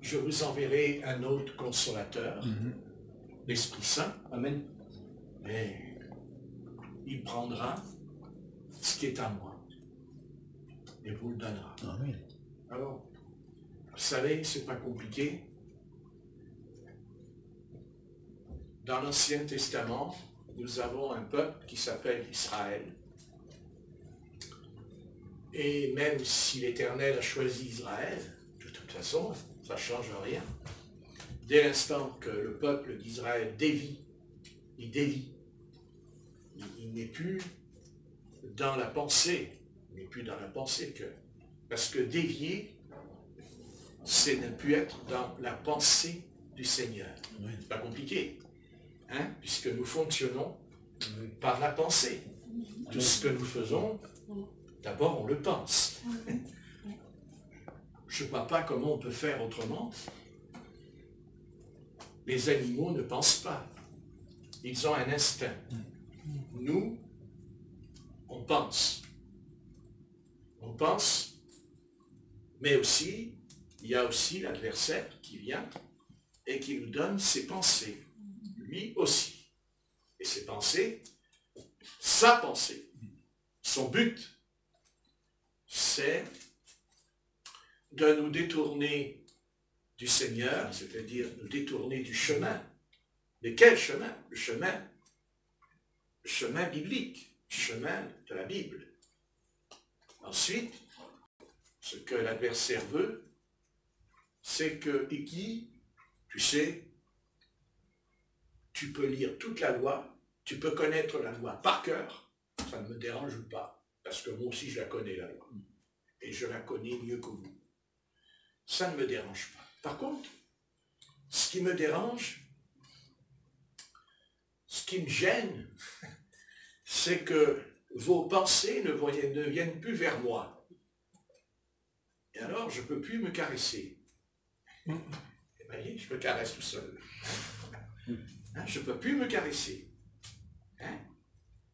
je vous enverrai un autre consolateur, l'Esprit Saint. Amen. Et il prendra ce qui est à moi et vous le donnera. Amen. Alors, vous savez, c'est pas compliqué. Dans l'Ancien Testament, nous avons un peuple qui s'appelle Israël. Et même si l'Éternel a choisi Israël, de toute façon, ça ne change rien. Dès l'instant que le peuple d'Israël dévie, il dévie. Il n'est plus dans la pensée. Il n'est plus dans la pensée que... Parce que dévier, c'est ne plus être dans la pensée du Seigneur. C'est pas compliqué. Hein? Puisque nous fonctionnons par la pensée. Tout ce que nous faisons, d'abord on le pense. Je ne vois pas comment on peut faire autrement. Les animaux ne pensent pas. Ils ont un instinct. Nous, on pense. On pense, mais aussi, il y a aussi l'adversaire qui vient et qui nous donne ses pensées. Lui aussi. Et ses pensées, sa pensée, son but, c'est de nous détourner du Seigneur, c'est-à-dire nous détourner du chemin. De quel chemin? Le chemin biblique, le chemin de la Bible. Ensuite, ce que l'adversaire veut, c'est que, Iki, tu sais, tu peux lire toute la loi, tu peux connaître la loi par cœur, ça ne me dérange pas, parce que moi aussi je la connais, la loi, et je la connais mieux que vous. Ça ne me dérange pas. Par contre, ce qui me dérange, ce qui me gêne, c'est que vos pensées ne viennent plus vers moi. Et alors, je ne peux plus me caresser. Vous voyez, je me caresse tout seul. Hein, je ne peux plus me caresser. Hein?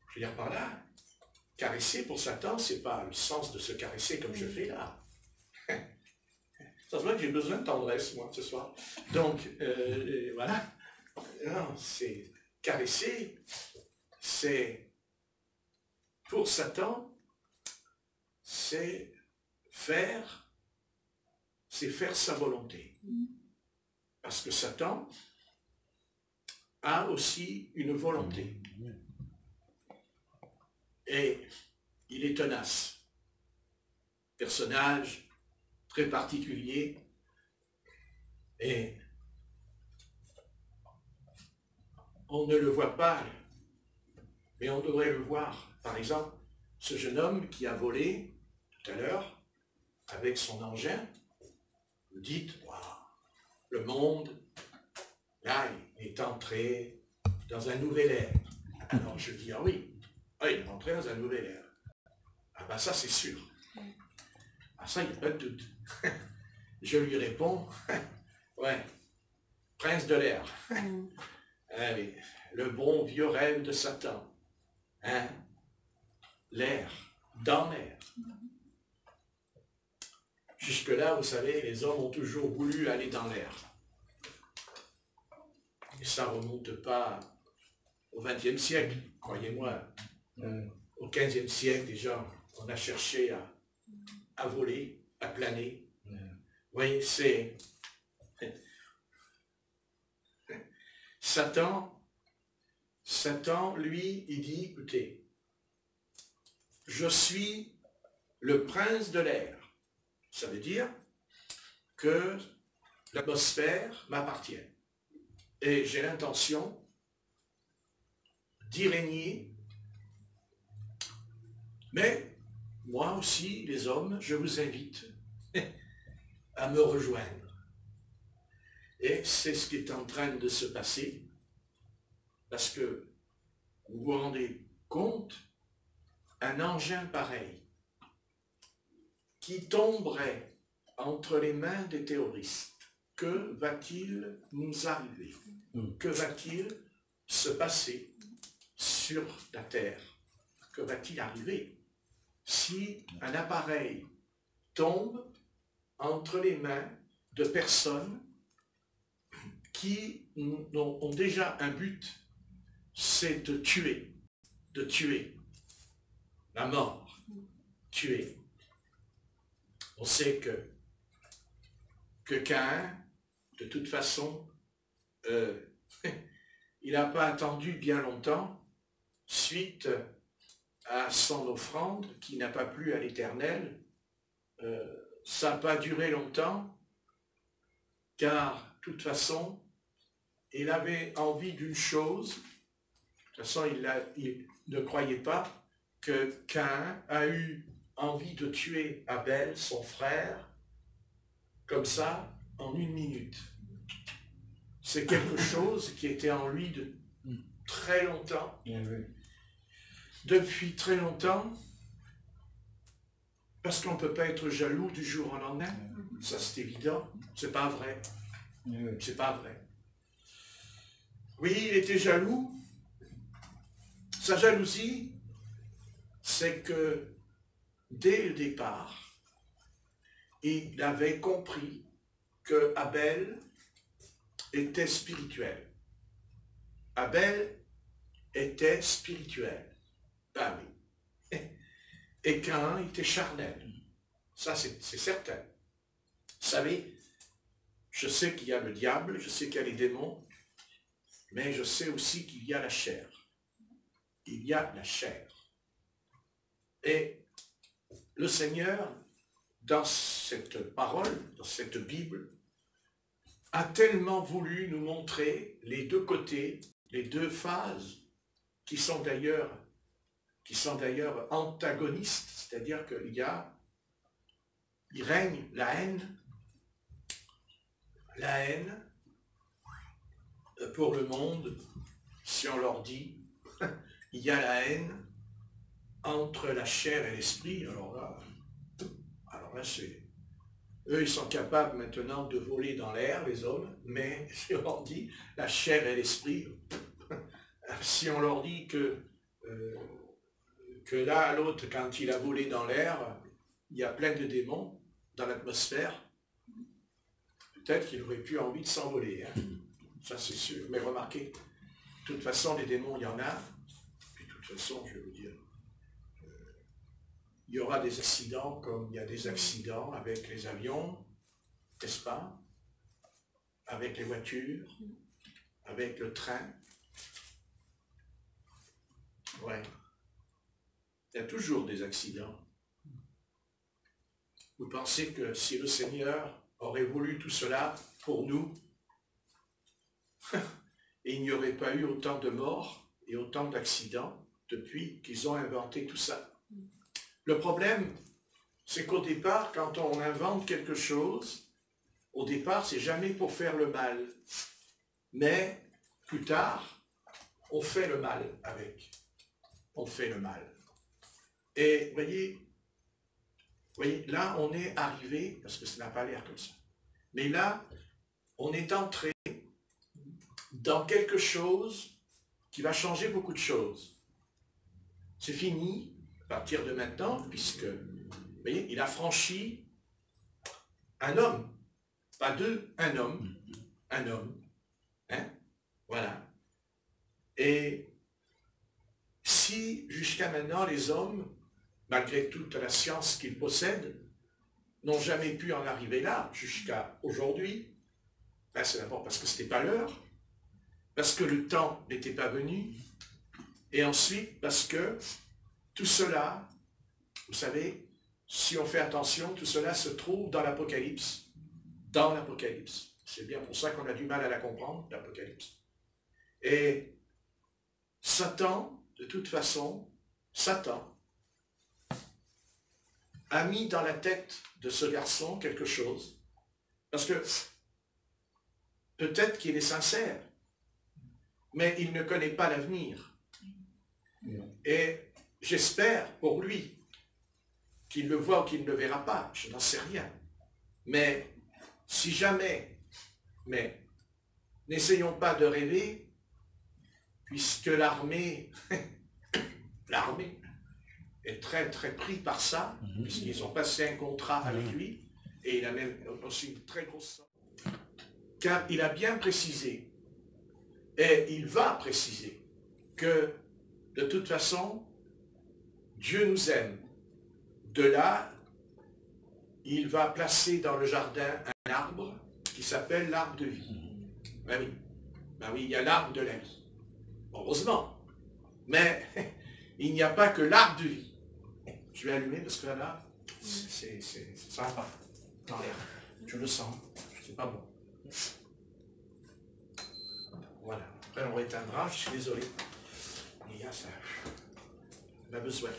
Je veux dire par là, caresser pour Satan, ce n'est pas le sens de se caresser comme je fais là. Ça se voit que j'ai besoin de tendresse, moi, ce soir. Donc, voilà. Non, c'est caresser, c'est pour Satan, c'est faire sa volonté. Parce que Satan a aussi une volonté. Et il est tenace. Personnage très particulier. Et on ne le voit pas, mais on devrait le voir. Par exemple, ce jeune homme qui a volé tout à l'heure avec son engin, vous dites, wow, le monde, là, il est entré dans un nouvel ère. Alors je dis, ah oui, il est entré dans un nouvel ère. Ah ben ça c'est sûr. Ah ça, il n'y a pas de doute. Je lui réponds, ouais, prince de l'air. Allez, le bon vieux rêve de Satan. Hein? L'air, dans l'air. Jusque-là, vous savez, les hommes ont toujours voulu aller dans l'air. Et ça ne remonte pas au XXe siècle, croyez-moi. Au XVe siècle, déjà, on a cherché à voler, à planer. Oui, c'est... Satan, lui, il dit, écoutez, je suis le prince de l'air. Ça veut dire que l'atmosphère m'appartient. Et j'ai l'intention d'y régner. Mais moi aussi, les hommes, je vous invite à me rejoindre. Et c'est ce qui est en train de se passer. Parce que vous vous rendez compte, un engin pareil qui tomberait entre les mains des terroristes, que va-t-il nous arriver? Que va-t-il se passer sur la Terre? Que va-t-il arriver si un appareil tombe entre les mains de personnes qui ont déjà un but, c'est de tuer, la mort, tuer. On sait que Caïn, de toute façon, il n'a pas attendu bien longtemps, suite à son offrande qui n'a pas plu à l'Éternel. Ça n'a pas duré longtemps, car de toute façon, il avait envie d'une chose. De toute façon, il ne croyait pas que Caïn a eu envie de tuer Abel, son frère, comme ça, en 1 minute. C'est quelque chose qui était en lui de très longtemps. Depuis très longtemps, parce qu'on ne peut pas être jaloux du jour au lendemain. Ça, c'est évident. C'est pas vrai. C'est pas vrai. Oui, il était jaloux. Sa jalousie, c'est que dès le départ, il avait compris que Abel était spirituel. Abel était spirituel. Ben oui. Et Caïn était charnel. Ça, c'est certain. Vous savez, je sais qu'il y a le diable, je sais qu'il y a les démons, mais je sais aussi qu'il y a la chair. Il y a la chair. Et le Seigneur, dans cette parole, dans cette Bible, a tellement voulu nous montrer les deux côtés, les deux phases, qui sont d'ailleurs antagonistes, c'est-à-dire il règne la haine pour le monde, si on leur dit, il y a la haine entre la chair et l'esprit. Alors là c'est... Eux, ils sont capables maintenant de voler dans l'air, les hommes, mais si on leur dit la chair et l'esprit, si on leur dit que là, l'autre, quand il a volé dans l'air, il y a plein de démons dans l'atmosphère, peut-être qu'il aurait pu envie de s'envoler. Hein. Ça, c'est sûr. Mais remarquez, de toute façon, les démons, il y en a. Puis de toute façon, je vais vous dire, il y aura des accidents comme il y a des accidents avec les avions, n'est-ce pas? Avec les voitures, avec le train. Ouais. Il y a toujours des accidents. Vous pensez que si le Seigneur aurait voulu tout cela pour nous, et il n'y aurait pas eu autant de morts et autant d'accidents depuis qu'ils ont inventé tout ça? Le problème, c'est qu'au départ, quand on invente quelque chose, au départ, c'est jamais pour faire le mal. Mais plus tard, on fait le mal avec. On fait le mal. Et voyez, là, on est arrivé, parce que ça n'a pas l'air comme ça, mais là, on est entré dans quelque chose qui va changer beaucoup de choses. C'est fini à partir de maintenant, puisque, vous voyez, il a franchi un homme, pas deux, un homme, hein, voilà. Et si jusqu'à maintenant les hommes, malgré toute la science qu'ils possèdent, n'ont jamais pu en arriver là, jusqu'à aujourd'hui, ben c'est d'abord parce que ce n'était pas l'heure, parce que le temps n'était pas venu, et ensuite parce que tout cela, vous savez, si on fait attention, tout cela se trouve dans l'Apocalypse. Dans l'Apocalypse. C'est bien pour ça qu'on a du mal à la comprendre, l'Apocalypse. Et Satan, de toute façon, Satan a mis dans la tête de ce garçon quelque chose, parce que peut-être qu'il est sincère, mais il ne connaît pas l'avenir. Et j'espère pour lui qu'il le voit ou qu'il ne le verra pas, je n'en sais rien. Mais si jamais, n'essayons pas de rêver, puisque l'armée est très très pris par ça, puisqu'ils ont passé un contrat avec lui, Et il a même aussi une très grosse somme. Car il a bien précisé, et il va préciser, que de toute façon, Dieu nous aime. De là, il va placer dans le jardin un arbre qui s'appelle l'arbre de vie. Ben oui, il y a l'arbre de la vie. Heureusement. Mais il n'y a pas que l'arbre de vie. Je vais allumer parce que là, ça va pas dans l'air. Je le sens. C'est pas bon. Voilà. Après, on rééteindra. Je suis désolé. Il y a ça. On a besoin.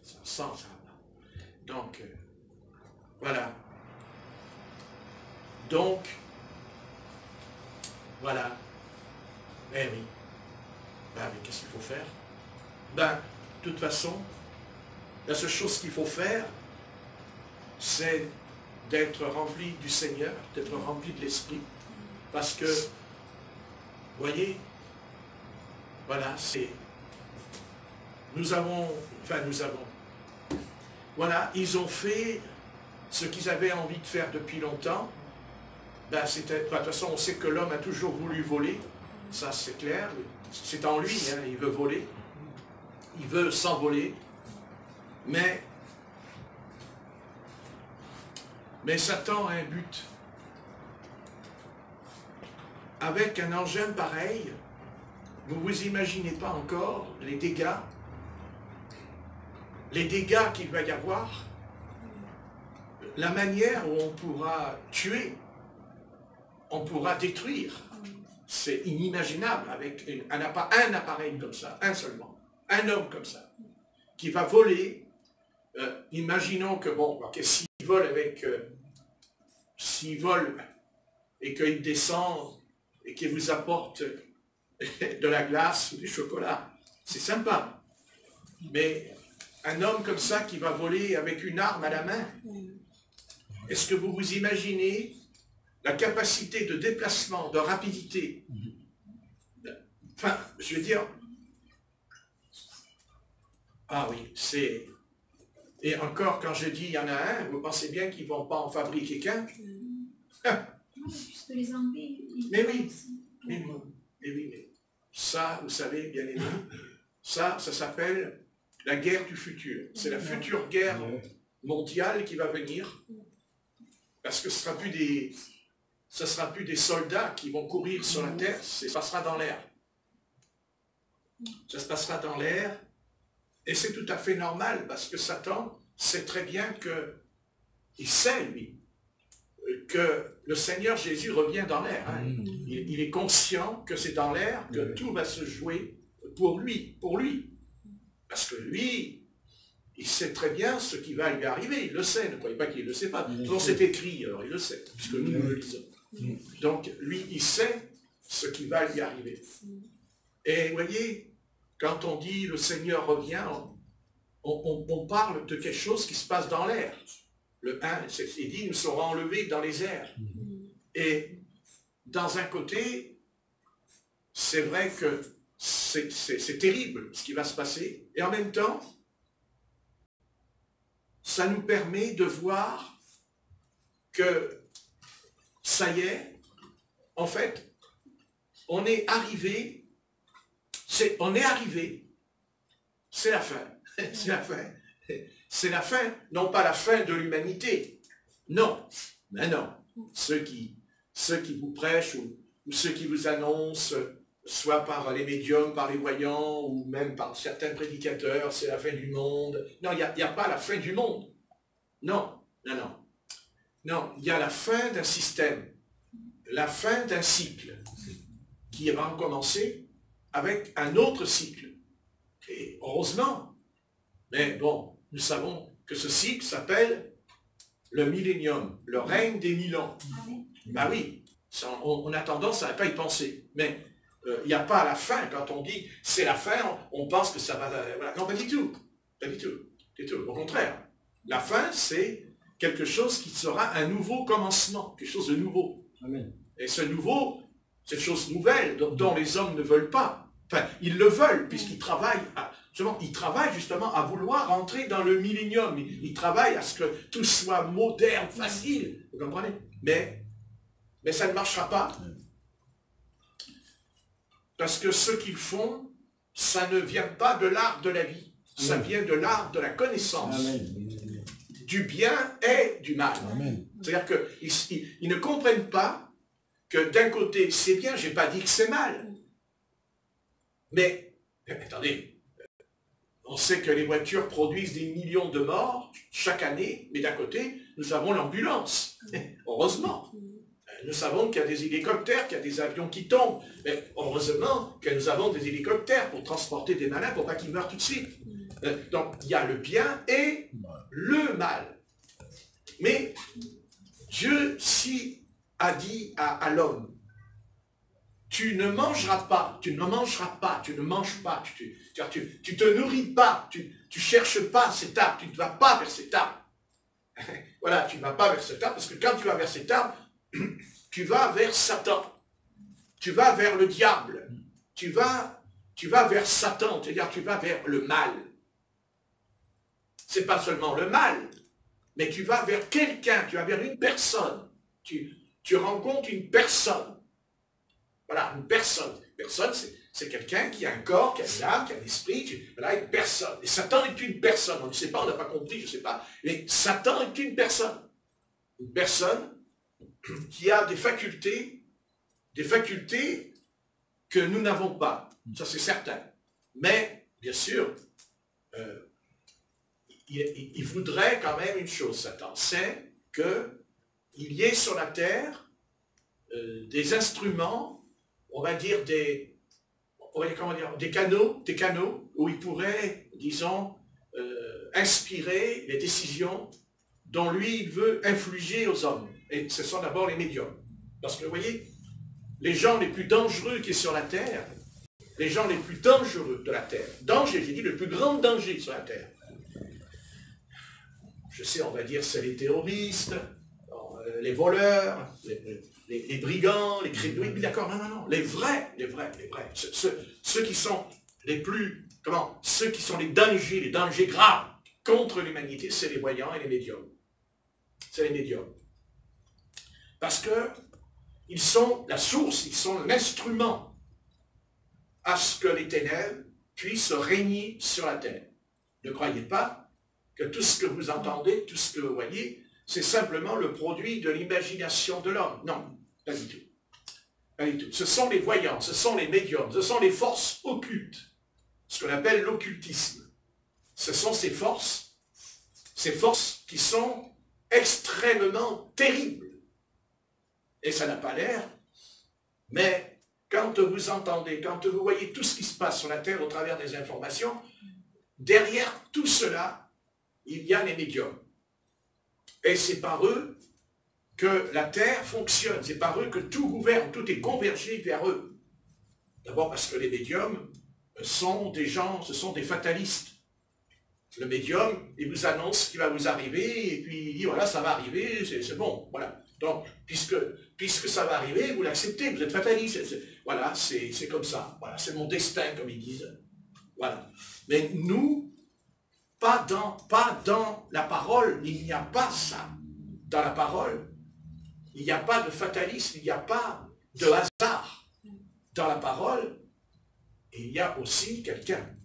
Ça sent ça. Donc, voilà. Donc, voilà. Eh oui. Ben, mais qu'est-ce qu'il faut faire? Ben, de toute façon, la seule chose qu'il faut faire, c'est d'être rempli du Seigneur, d'être rempli de l'Esprit. Parce que, voyez, voilà, c'est... Voilà, ils ont fait ce qu'ils avaient envie de faire depuis longtemps. Ben, de toute façon, on sait que l'homme a toujours voulu voler. Ça, c'est clair. C'est en lui, hein, il veut voler. Il veut s'envoler. Mais Satan a un but. Avec un engin pareil, vous vous imaginez pas encore les dégâts qu'il va y avoir, la manière où on pourra tuer, on pourra détruire. C'est inimaginable avec un appareil comme ça, un seulement, un homme comme ça, qui va voler. Imaginons que, bon, s'il vole s'il vole et qu'il descend et qu'il vous apporte de la glace ou du chocolat, c'est sympa. Mais un homme comme ça qui va voler avec une arme à la main, est-ce que vous vous imaginez la capacité de déplacement, de rapidité? Enfin, je veux dire, ah oui, c'est... Et encore, quand je dis il y en a un, vous pensez bien qu'ils ne vont pas en fabriquer qu'un? Puisque les Anglais... Mais oui. Ça, vous savez, bien aimé, ça s'appelle la guerre du futur. C'est la future guerre mondiale qui va venir. Parce que ce ne sera plus des soldats qui vont courir sur la terre, ça se passera dans l'air. Ça se passera dans l'air. Et c'est tout à fait normal, parce que Satan sait très bien il sait, lui, que le Seigneur Jésus revient dans l'air. Hein. Il est conscient que c'est dans l'air que tout va se jouer pour lui. Parce que lui, il sait très bien ce qui va lui arriver, il le sait, ne croyez pas qu'il ne le sait pas. C'est écrit, alors il le sait, puisque nous le lisons. Donc, lui, il sait ce qui va lui arriver. Et vous voyez, quand on dit le Seigneur revient, on parle de quelque chose qui se passe dans l'air. Le 1, il dit, nous serons enlevés dans les airs. Et dans un côté, c'est vrai que c'est terrible ce qui va se passer. Et en même temps, ça nous permet de voir que ça y est, en fait, on est arrivé, c'est la fin. C'est la fin. C'est la fin, non pas la fin de l'humanité. Non, mais non. Ceux qui vous prêchent ou ceux qui vous annoncent, soit par les médiums, par les voyants, ou même par certains prédicateurs, c'est la fin du monde. Non, il n'y a pas la fin du monde. Non, il y a la fin d'un système, la fin d'un cycle qui va recommencer avec un autre cycle. Et heureusement, mais bon, nous savons que ce cycle s'appelle le millénium, le règne des 1000 ans. Ben oui, ça, on a tendance à ne pas y penser, mais il n'y a pas la fin. Quand on dit c'est la fin, on pense que ça va... Voilà. Non, pas du tout. Au contraire, la fin, c'est quelque chose qui sera un nouveau commencement, quelque chose de nouveau. Amen. Et ce nouveau, cette chose nouvelle dont les hommes ne veulent pas, enfin, ils le veulent puisqu'ils travaillent Justement, il travaille justement à vouloir entrer dans le millénium. Il travaille à ce que tout soit moderne, facile. Vous comprenez? Mais ça ne marchera pas. Parce que ce qu'ils font, ça ne vient pas de l'art de la vie. Ça vient de l'art de la connaissance. Amen. Du bien et du mal. C'est-à-dire qu'ils ne comprennent pas que d'un côté, c'est bien, je n'ai pas dit que c'est mal. Mais, attendez, on sait que les voitures produisent des millions de morts chaque année, mais d'un côté, nous avons l'ambulance. Heureusement. Nous savons qu'il y a des hélicoptères, qu'il y a des avions qui tombent. Mais heureusement que nous avons des hélicoptères pour transporter des malades pour pas qu'ils meurent tout de suite. Donc, il y a le bien et le mal. Mais Dieu, si a dit à l'homme, tu ne mangeras pas, tu ne mangeras pas, tu ne manges pas, tu te nourris pas, tu cherches pas cet arbre, tu ne vas pas vers cet arbre. Voilà, tu ne vas pas vers cet arbre, parce que quand tu vas vers cet arbre, tu vas vers Satan, tu vas vers le diable, tu vas vers Satan, c'est-à-dire tu vas vers le mal. C'est pas seulement le mal, mais tu vas vers quelqu'un, tu vas vers une personne, tu rencontres une personne. Voilà, une personne. Une personne, c'est quelqu'un qui a un corps, qui a une âme, qui a un esprit, voilà, une personne. Et Satan est une personne, on ne sait pas, on n'a pas compris, je ne sais pas, mais Satan est une personne. Une personne qui a des facultés que nous n'avons pas, ça c'est certain. Mais, bien sûr, il voudrait quand même une chose, Satan, c'est qu'il y ait sur la terre des instruments, on va dire des canaux où il pourrait, disons, inspirer les décisions dont lui, il veut infliger aux hommes. Et ce sont d'abord les médiums. Parce que, vous voyez, les gens les plus dangereux qui sont sur la terre, les gens les plus dangereux de la terre, danger, j'ai dit le plus grand danger sur la terre, je sais, on va dire, c'est les terroristes, les voleurs, les brigands, les criminels, oui, d'accord, non, les vrais, ceux qui sont les plus, ceux qui sont les dangers graves contre l'humanité, c'est les voyants et les médiums. C'est les médiums. Parce que ils sont la source, ils sont l'instrument à ce que les ténèbres puissent régner sur la terre. Ne croyez pas que tout ce que vous entendez, tout ce que vous voyez, c'est simplement le produit de l'imagination de l'homme. Non, pas du tout. Pas du tout. Ce sont les voyants, ce sont les médiums, ce sont les forces occultes, ce qu'on appelle l'occultisme. Ce sont ces forces qui sont extrêmement terribles. Et ça n'a pas l'air, mais quand vous entendez, quand vous voyez tout ce qui se passe sur la Terre au travers des informations, derrière tout cela, il y a les médiums. Et c'est par eux que la Terre fonctionne, c'est par eux que tout gouverne, tout est convergé vers eux. D'abord parce que les médiums sont des gens, ce sont des fatalistes. Le médium, il vous annonce ce qui va vous arriver, et puis il dit, voilà, ça va arriver, c'est bon, voilà. Donc, puisque ça va arriver, vous l'acceptez, vous êtes fataliste. Voilà, c'est comme ça. Voilà, c'est mon destin, comme ils disent. Voilà. Mais nous, pas dans la parole, il n'y a pas ça. Dans la parole, il n'y a pas de fatalisme, il n'y a pas de hasard. Dans la parole, il y a aussi quelqu'un.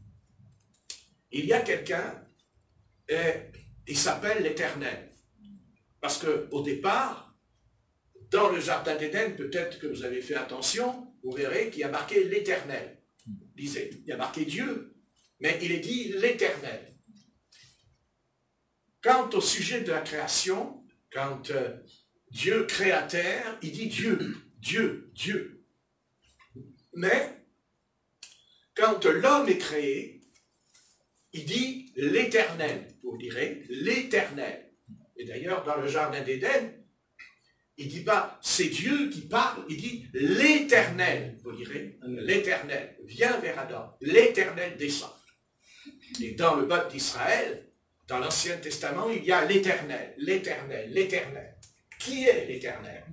Il y a quelqu'un, il s'appelle l'Éternel. Parce qu'au départ, dans le jardin d'Éden, peut-être que vous avez fait attention, vous verrez qu'il y a marqué l'Éternel. Lisez, il y a marqué Dieu, mais il est dit l'Éternel. Quant au sujet de la création, quand Dieu crée la terre, il dit Dieu. Mais, quand l'homme est créé, il dit l'Éternel. Vous direz l'Éternel. Et d'ailleurs, dans le jardin d'Éden, il ne dit pas c'est Dieu qui parle, il dit l'Éternel. Vous direz l'Éternel vient vers Adam, l'Éternel descend. Et dans le peuple d'Israël, dans l'Ancien Testament, il y a l'Éternel, l'Éternel, l'Éternel. Qui est l'Éternel?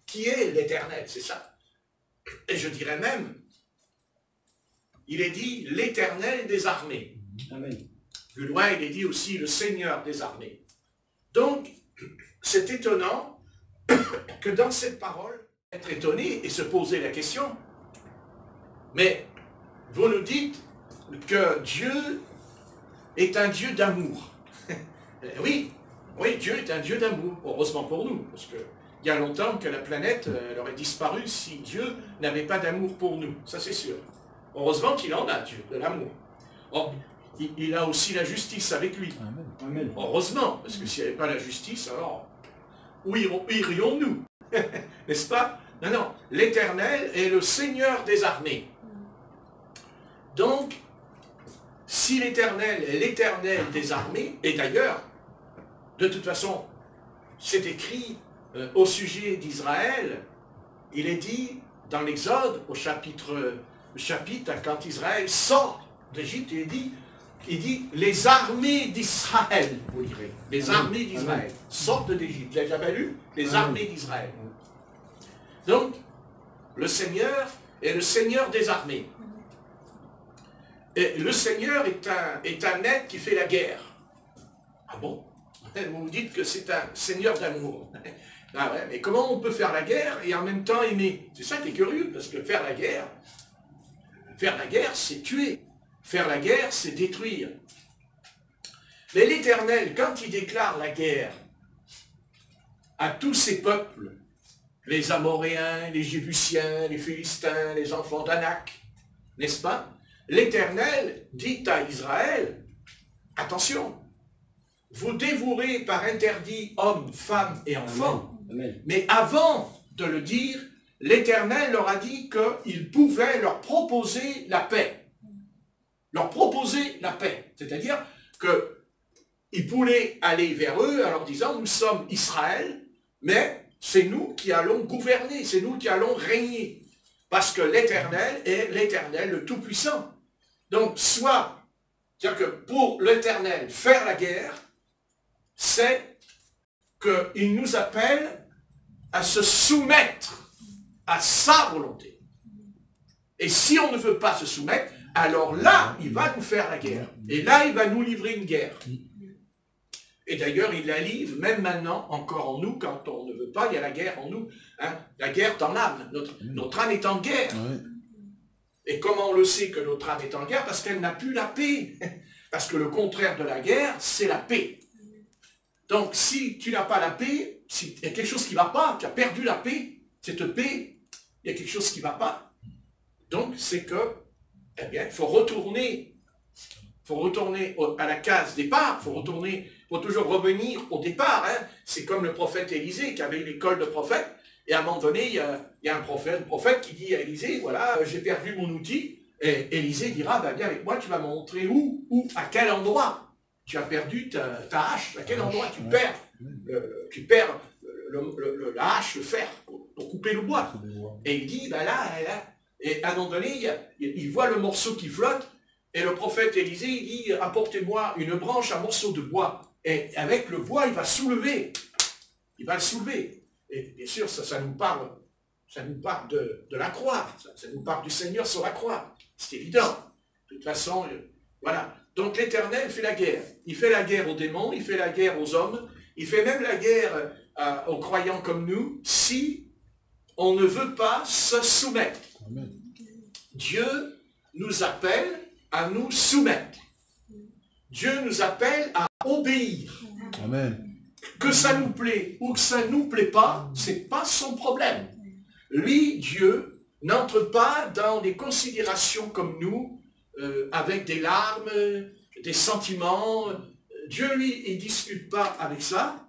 Qui est l'Éternel? C'est ça. Et je dirais même, il est dit l'Éternel des armées. Amen. Plus loin, il est dit aussi le Seigneur des armées. Donc, c'est étonnant que dans cette parole, être étonné et se poser la question, mais vous nous dites que Dieu est un Dieu d'amour. Oui, Dieu est un Dieu d'amour, heureusement pour nous, parce qu'il y a longtemps que la planète elle aurait disparu si Dieu n'avait pas d'amour pour nous, ça c'est sûr. Heureusement qu'il en a, Dieu, de l'amour. Oh, il a aussi la justice avec lui. Amen. Heureusement, parce que s'il n'y avait pas la justice, alors où irions-nous? N'est-ce pas? Non, non, l'Éternel est le Seigneur des armées. Donc, si l'Éternel est l'Éternel des armées, et d'ailleurs, de toute façon, c'est écrit au sujet d'Israël, il est dit dans l'Exode, au chapitre, quand Israël sort d'Égypte, il dit les armées d'Israël, vous lirez, les armées d'Israël sortent d'Égypte. Vous avez jamais lu? Les armées d'Israël. Donc, le Seigneur est le Seigneur des armées. Et le Seigneur est un être qui fait la guerre. Ah bon? Vous me dites que c'est un Seigneur d'amour. Ah ouais, mais comment on peut faire la guerre et en même temps aimer? C'est ça qui est curieux, parce que faire la guerre, c'est tuer. Faire la guerre, c'est détruire. Mais l'Éternel, quand il déclare la guerre à tous ces peuples, les Amoréens, les Jébusiens, les Philistins, les enfants d'Anak, n'est-ce pas? L'Éternel dit à Israël, attention, vous dévouerez par interdit hommes, femmes et enfants. Amen. Mais avant de le dire, l'Éternel leur a dit qu'il pouvait leur proposer la paix. Leur proposer la paix. C'est-à-dire qu'il pouvait aller vers eux en leur disant, nous sommes Israël, mais c'est nous qui allons gouverner, c'est nous qui allons régner. Parce que l'Éternel est l'Éternel, le Tout-Puissant. Donc, c'est-à-dire que pour l'Éternel, faire la guerre, c'est qu'il nous appelle à se soumettre à sa volonté. Et si on ne veut pas se soumettre, alors là, il va nous faire la guerre. Et là, il va nous livrer une guerre. Et d'ailleurs, il la livre, même maintenant, encore en nous, quand on ne veut pas, il y a la guerre en nous. Hein, la guerre dans l'âme. Notre âme est en guerre. Ouais. Et comment on le sait que notre âme est en guerre? Parce qu'elle n'a plus la paix. Parce que le contraire de la guerre, c'est la paix. Donc, si tu n'as pas la paix, s'il y a quelque chose qui ne va pas, tu as perdu la paix, cette paix, il y a quelque chose qui ne va pas. Donc, c'est que, eh bien, il faut retourner à la case départ, il faut toujours revenir au départ. Hein. C'est comme le prophète Élisée qui avait l'école de prophète, et à un moment donné, il y a un prophète qui dit à Élisée, voilà, j'ai perdu mon outil, et Élisée dira, bah, viens avec moi, tu vas me montrer où, à quel endroit tu as perdu ta hache, à quel endroit tu perds la hache, le fer, pour couper le bois. Et il dit, bah là, et à un moment donné, il voit le morceau qui flotte, et le prophète Élisée, il dit, apportez-moi une branche, un morceau de bois. Et avec le bois, il va soulever. Il va le soulever. Et bien sûr, ça nous parle de la croix. Ça nous parle du Seigneur sur la croix. C'est évident. De toute façon, voilà. Donc l'Éternel fait la guerre. Il fait la guerre aux démons, il fait la guerre aux hommes, il fait même la guerre aux croyants comme nous, si on ne veut pas se soumettre. Amen. Dieu nous appelle à nous soumettre. Dieu nous appelle à obéir. Amen. Que ça nous plaît ou que ça ne nous plaît pas, c'est pas son problème. Lui, Dieu, n'entre pas dans des considérations comme nous, avec des larmes, des sentiments. Dieu, lui, il ne discute pas avec ça.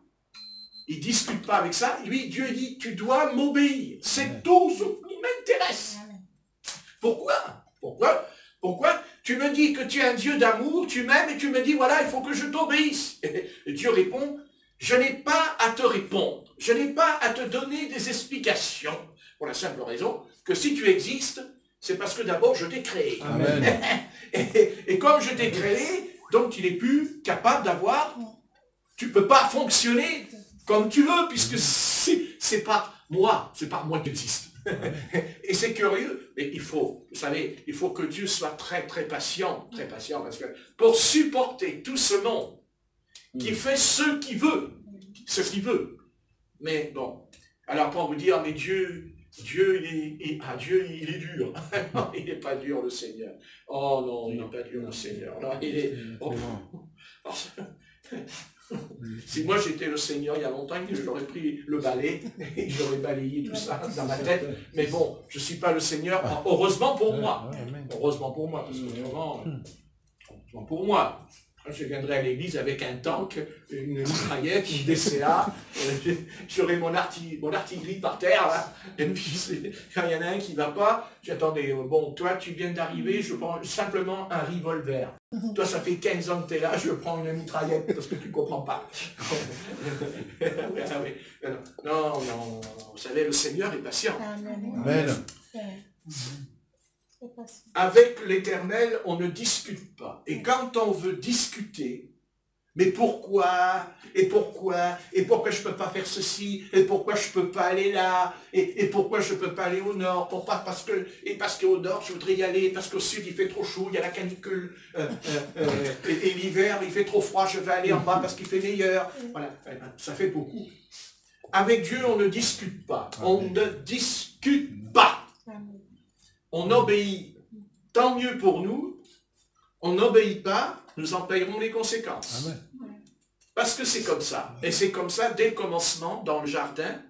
Il ne discute pas avec ça. Lui, Dieu dit, tu dois m'obéir. C'est tout ce qui m'intéresse. Pourquoi? Pourquoi? Tu me dis que tu es un Dieu d'amour, tu m'aimes et tu me dis, voilà, il faut que je t'obéisse. Et Dieu répond, je n'ai pas à te répondre. Je n'ai pas à te donner des explications. Pour la simple raison que si tu existes, c'est parce que d'abord je t'ai créé. Amen. Et comme je t'ai créé, donc tu n'es plus capable d'avoir, tu ne peux pas fonctionner comme tu veux, puisque c'est pas Moi, c'est par moi qu'il existe. Et c'est curieux, mais il faut, vous savez, il faut que Dieu soit très patient, parce que pour supporter tout ce monde qui fait ce qu'il veut, Mais bon, alors pour vous dire, mais Dieu, il est dur. Non, il n'est pas dur, le Seigneur. Oh non, il n'est pas dur, le Seigneur. Non, il est... Si moi j'étais le Seigneur il y a longtemps, j'aurais pris le balai et j'aurais balayé tout ça dans ma tête. Mais bon, je ne suis pas le Seigneur, heureusement pour moi. Heureusement pour moi, parce que vraiment, pour moi, je viendrais à l'église avec un tank, une mitraillette, une DCA, j'aurais mon artillerie par terre, là, et puis quand il y en a un qui ne va pas, j'attendais, bon, toi tu viens d'arriver, je prends simplement un revolver. Toi ça fait 15 ans que tu es là, je prends une mitraillette parce que tu ne comprends pas. Non, vous savez, le Seigneur est patient. Amen. Avec l'Éternel, on ne discute pas. Et quand on veut discuter, mais pourquoi je ne peux pas faire ceci, et pourquoi je ne peux pas aller là, et pourquoi je ne peux pas aller au nord, parce qu'au nord je voudrais y aller, parce qu'au sud il fait trop chaud, il y a la canicule, et l'hiver il fait trop froid, je vais aller en bas parce qu'il fait meilleur. Voilà, ça fait beaucoup. Avec Dieu on ne discute pas, on ne discute pas. On obéit, tant mieux pour nous. On n'obéit pas, nous en payerons les conséquences. Amen. Parce que c'est comme ça. Et c'est comme ça dès le commencement, dans le jardin.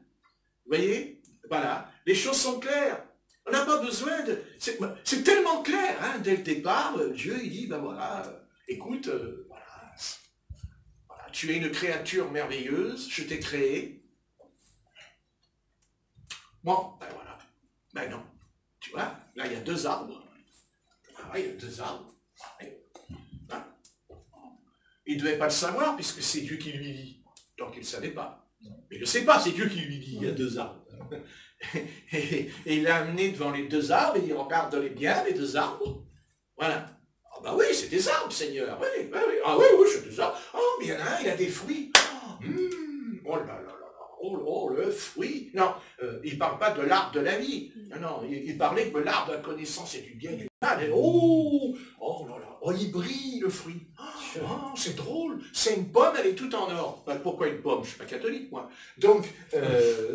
Vous voyez? Voilà. Les choses sont claires. On n'a pas besoin de... C'est tellement clair, hein, dès le départ. Dieu, il dit, ben voilà, écoute, voilà, tu es une créature merveilleuse, je t'ai créé. Bon, ben voilà. Ben non. Tu vois, là, il y a 2 arbres. Ah oui, il y a 2 arbres. Hein? Il ne devait pas le savoir, puisque c'est Dieu qui lui dit. Donc, il ne savait pas. Mais il ne sait pas, c'est Dieu qui lui dit, il y a 2 arbres. Et il l'a amené devant les 2 arbres, et il regarde bien, les 2 arbres. Voilà. Ah ben oui, c'est des arbres, Seigneur. Oui. Ah oui, c'est des arbres. Oh, mais il y en a un, il a des fruits. Oh là là. Oh, le fruit. Non, il ne parle pas de l'arbre de la vie. Non, il parlait de l'arbre de la connaissance et du bien et du mal. Et oh là là, oh, il brille le fruit. Oh, c'est drôle. C'est une pomme, elle est toute en or. Ben, pourquoi une pomme? Je ne suis pas catholique, moi. Donc,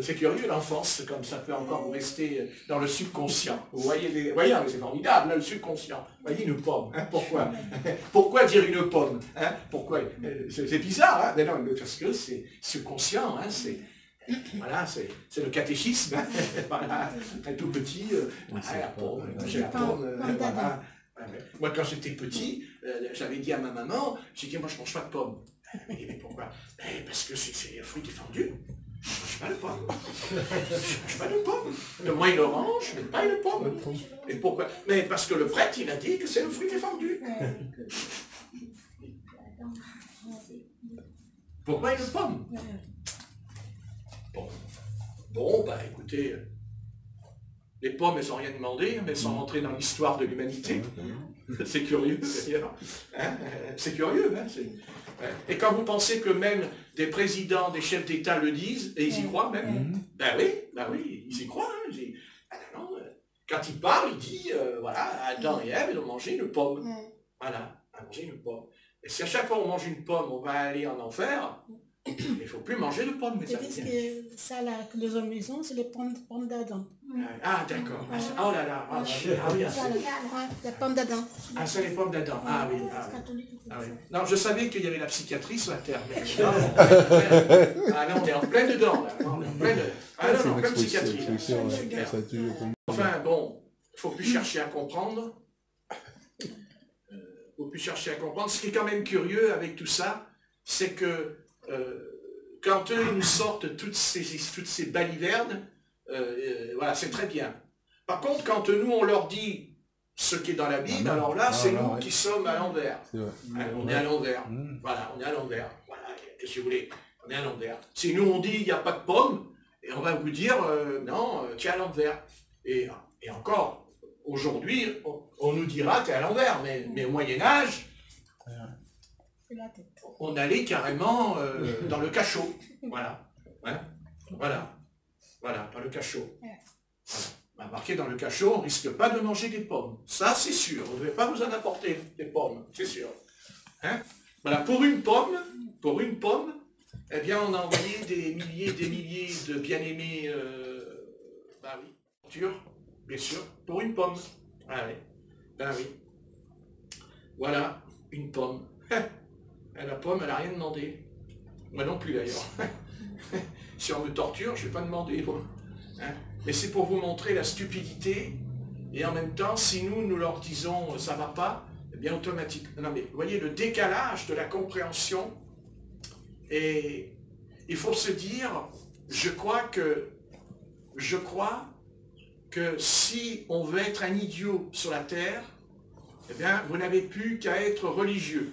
c'est curieux, l'enfance, comme ça peut encore rester dans le subconscient. Vous voyez, c'est formidable, là, le subconscient. Vous voyez, une pomme. Hein, pourquoi? Pourquoi dire une pomme? Hein, pourquoi? C'est bizarre, hein? Mais non, parce que c'est subconscient, hein, voilà, c'est le catéchisme. Voilà, un tout petit, la pomme, j'ai la pomme, voilà. Moi, quand j'étais petit, j'avais dit à ma maman, j'ai dit, moi, je ne mange pas de pommes. Mais pourquoi? Parce que c'est un fruit défendu. Je ne mange pas de pommes. Je ne mange pas de pommes. Donne-moi une orange, mais pas une pomme. Et pourquoi? Mais parce que le prêtre, il a dit que c'est le fruit défendu. Pourquoi une pomme? Bon, bah écoutez, les pommes, elles n'ont rien demandé, mais elles sont rentrées dans l'histoire de l'humanité. C'est curieux, d'ailleurs. Hein, c'est curieux. Hein, et quand vous pensez que même des présidents, des chefs d'État le disent, et ils y croient même, ben oui, ils y croient. Hein, quand il parle, il dit, voilà, Adam et Ève, ils ont mangé une pomme. Voilà, ils ont mangé une pomme. Et si à chaque fois on mange une pomme, on va aller en enfer, il ne faut plus manger de pommes. Ils disent que ça, là, que les hommes ils ont, c'est les pommes d'Adam. Ah, d'accord. Oh là là. Ah oui, les pommes d'Adam. Ah, c'est les pommes d'Adam. Ah oui. Non, je savais qu'il y avait la psychiatrie sur la Terre. Mais non, on est en plein dedans, là. On est en pleine... Ah non, en pleine psychiatrie. Enfin, bon, il ne faut plus chercher à comprendre. Ce qui est quand même curieux avec tout ça, c'est que quand eux ils nous sortent toutes ces balivernes, voilà, c'est très bien. Par contre, quand nous on leur dit ce qui est dans la Bible, alors là, c'est nous qui sommes à l'envers. On est à l'envers. Voilà, on est à l'envers. Voilà, qu'est-ce que vous voulez? On est à l'envers. Si nous on dit il n'y a pas de pommes, et on va vous dire non, tu es à l'envers. Et encore, aujourd'hui, on nous dira tu es à l'envers, mais au Moyen-Âge, on allait carrément dans le cachot. Voilà. Hein, voilà. Voilà, dans le cachot. Voilà. Marqué dans le cachot, on ne risque pas de manger des pommes. Ça, c'est sûr. On ne devait pas vous en apporter des pommes, c'est sûr. Hein? Voilà, pour une pomme, eh bien, on a envoyé des milliers de bien-aimés, bah oui, Arthur, bien sûr, pour une pomme. Ah oui, ben oui. Voilà, une pomme. La pomme, elle n'a rien demandé. Moi non plus d'ailleurs. Si on me torture, je ne vais pas demander. Hein? Mais c'est pour vous montrer la stupidité. Et en même temps, si nous leur disons ça ne va pas, eh bien automatiquement. Non mais vous voyez le décalage de la compréhension. Et il faut se dire, je crois que si on veut être un idiot sur la terre, eh bien vous n'avez plus qu'à être religieux.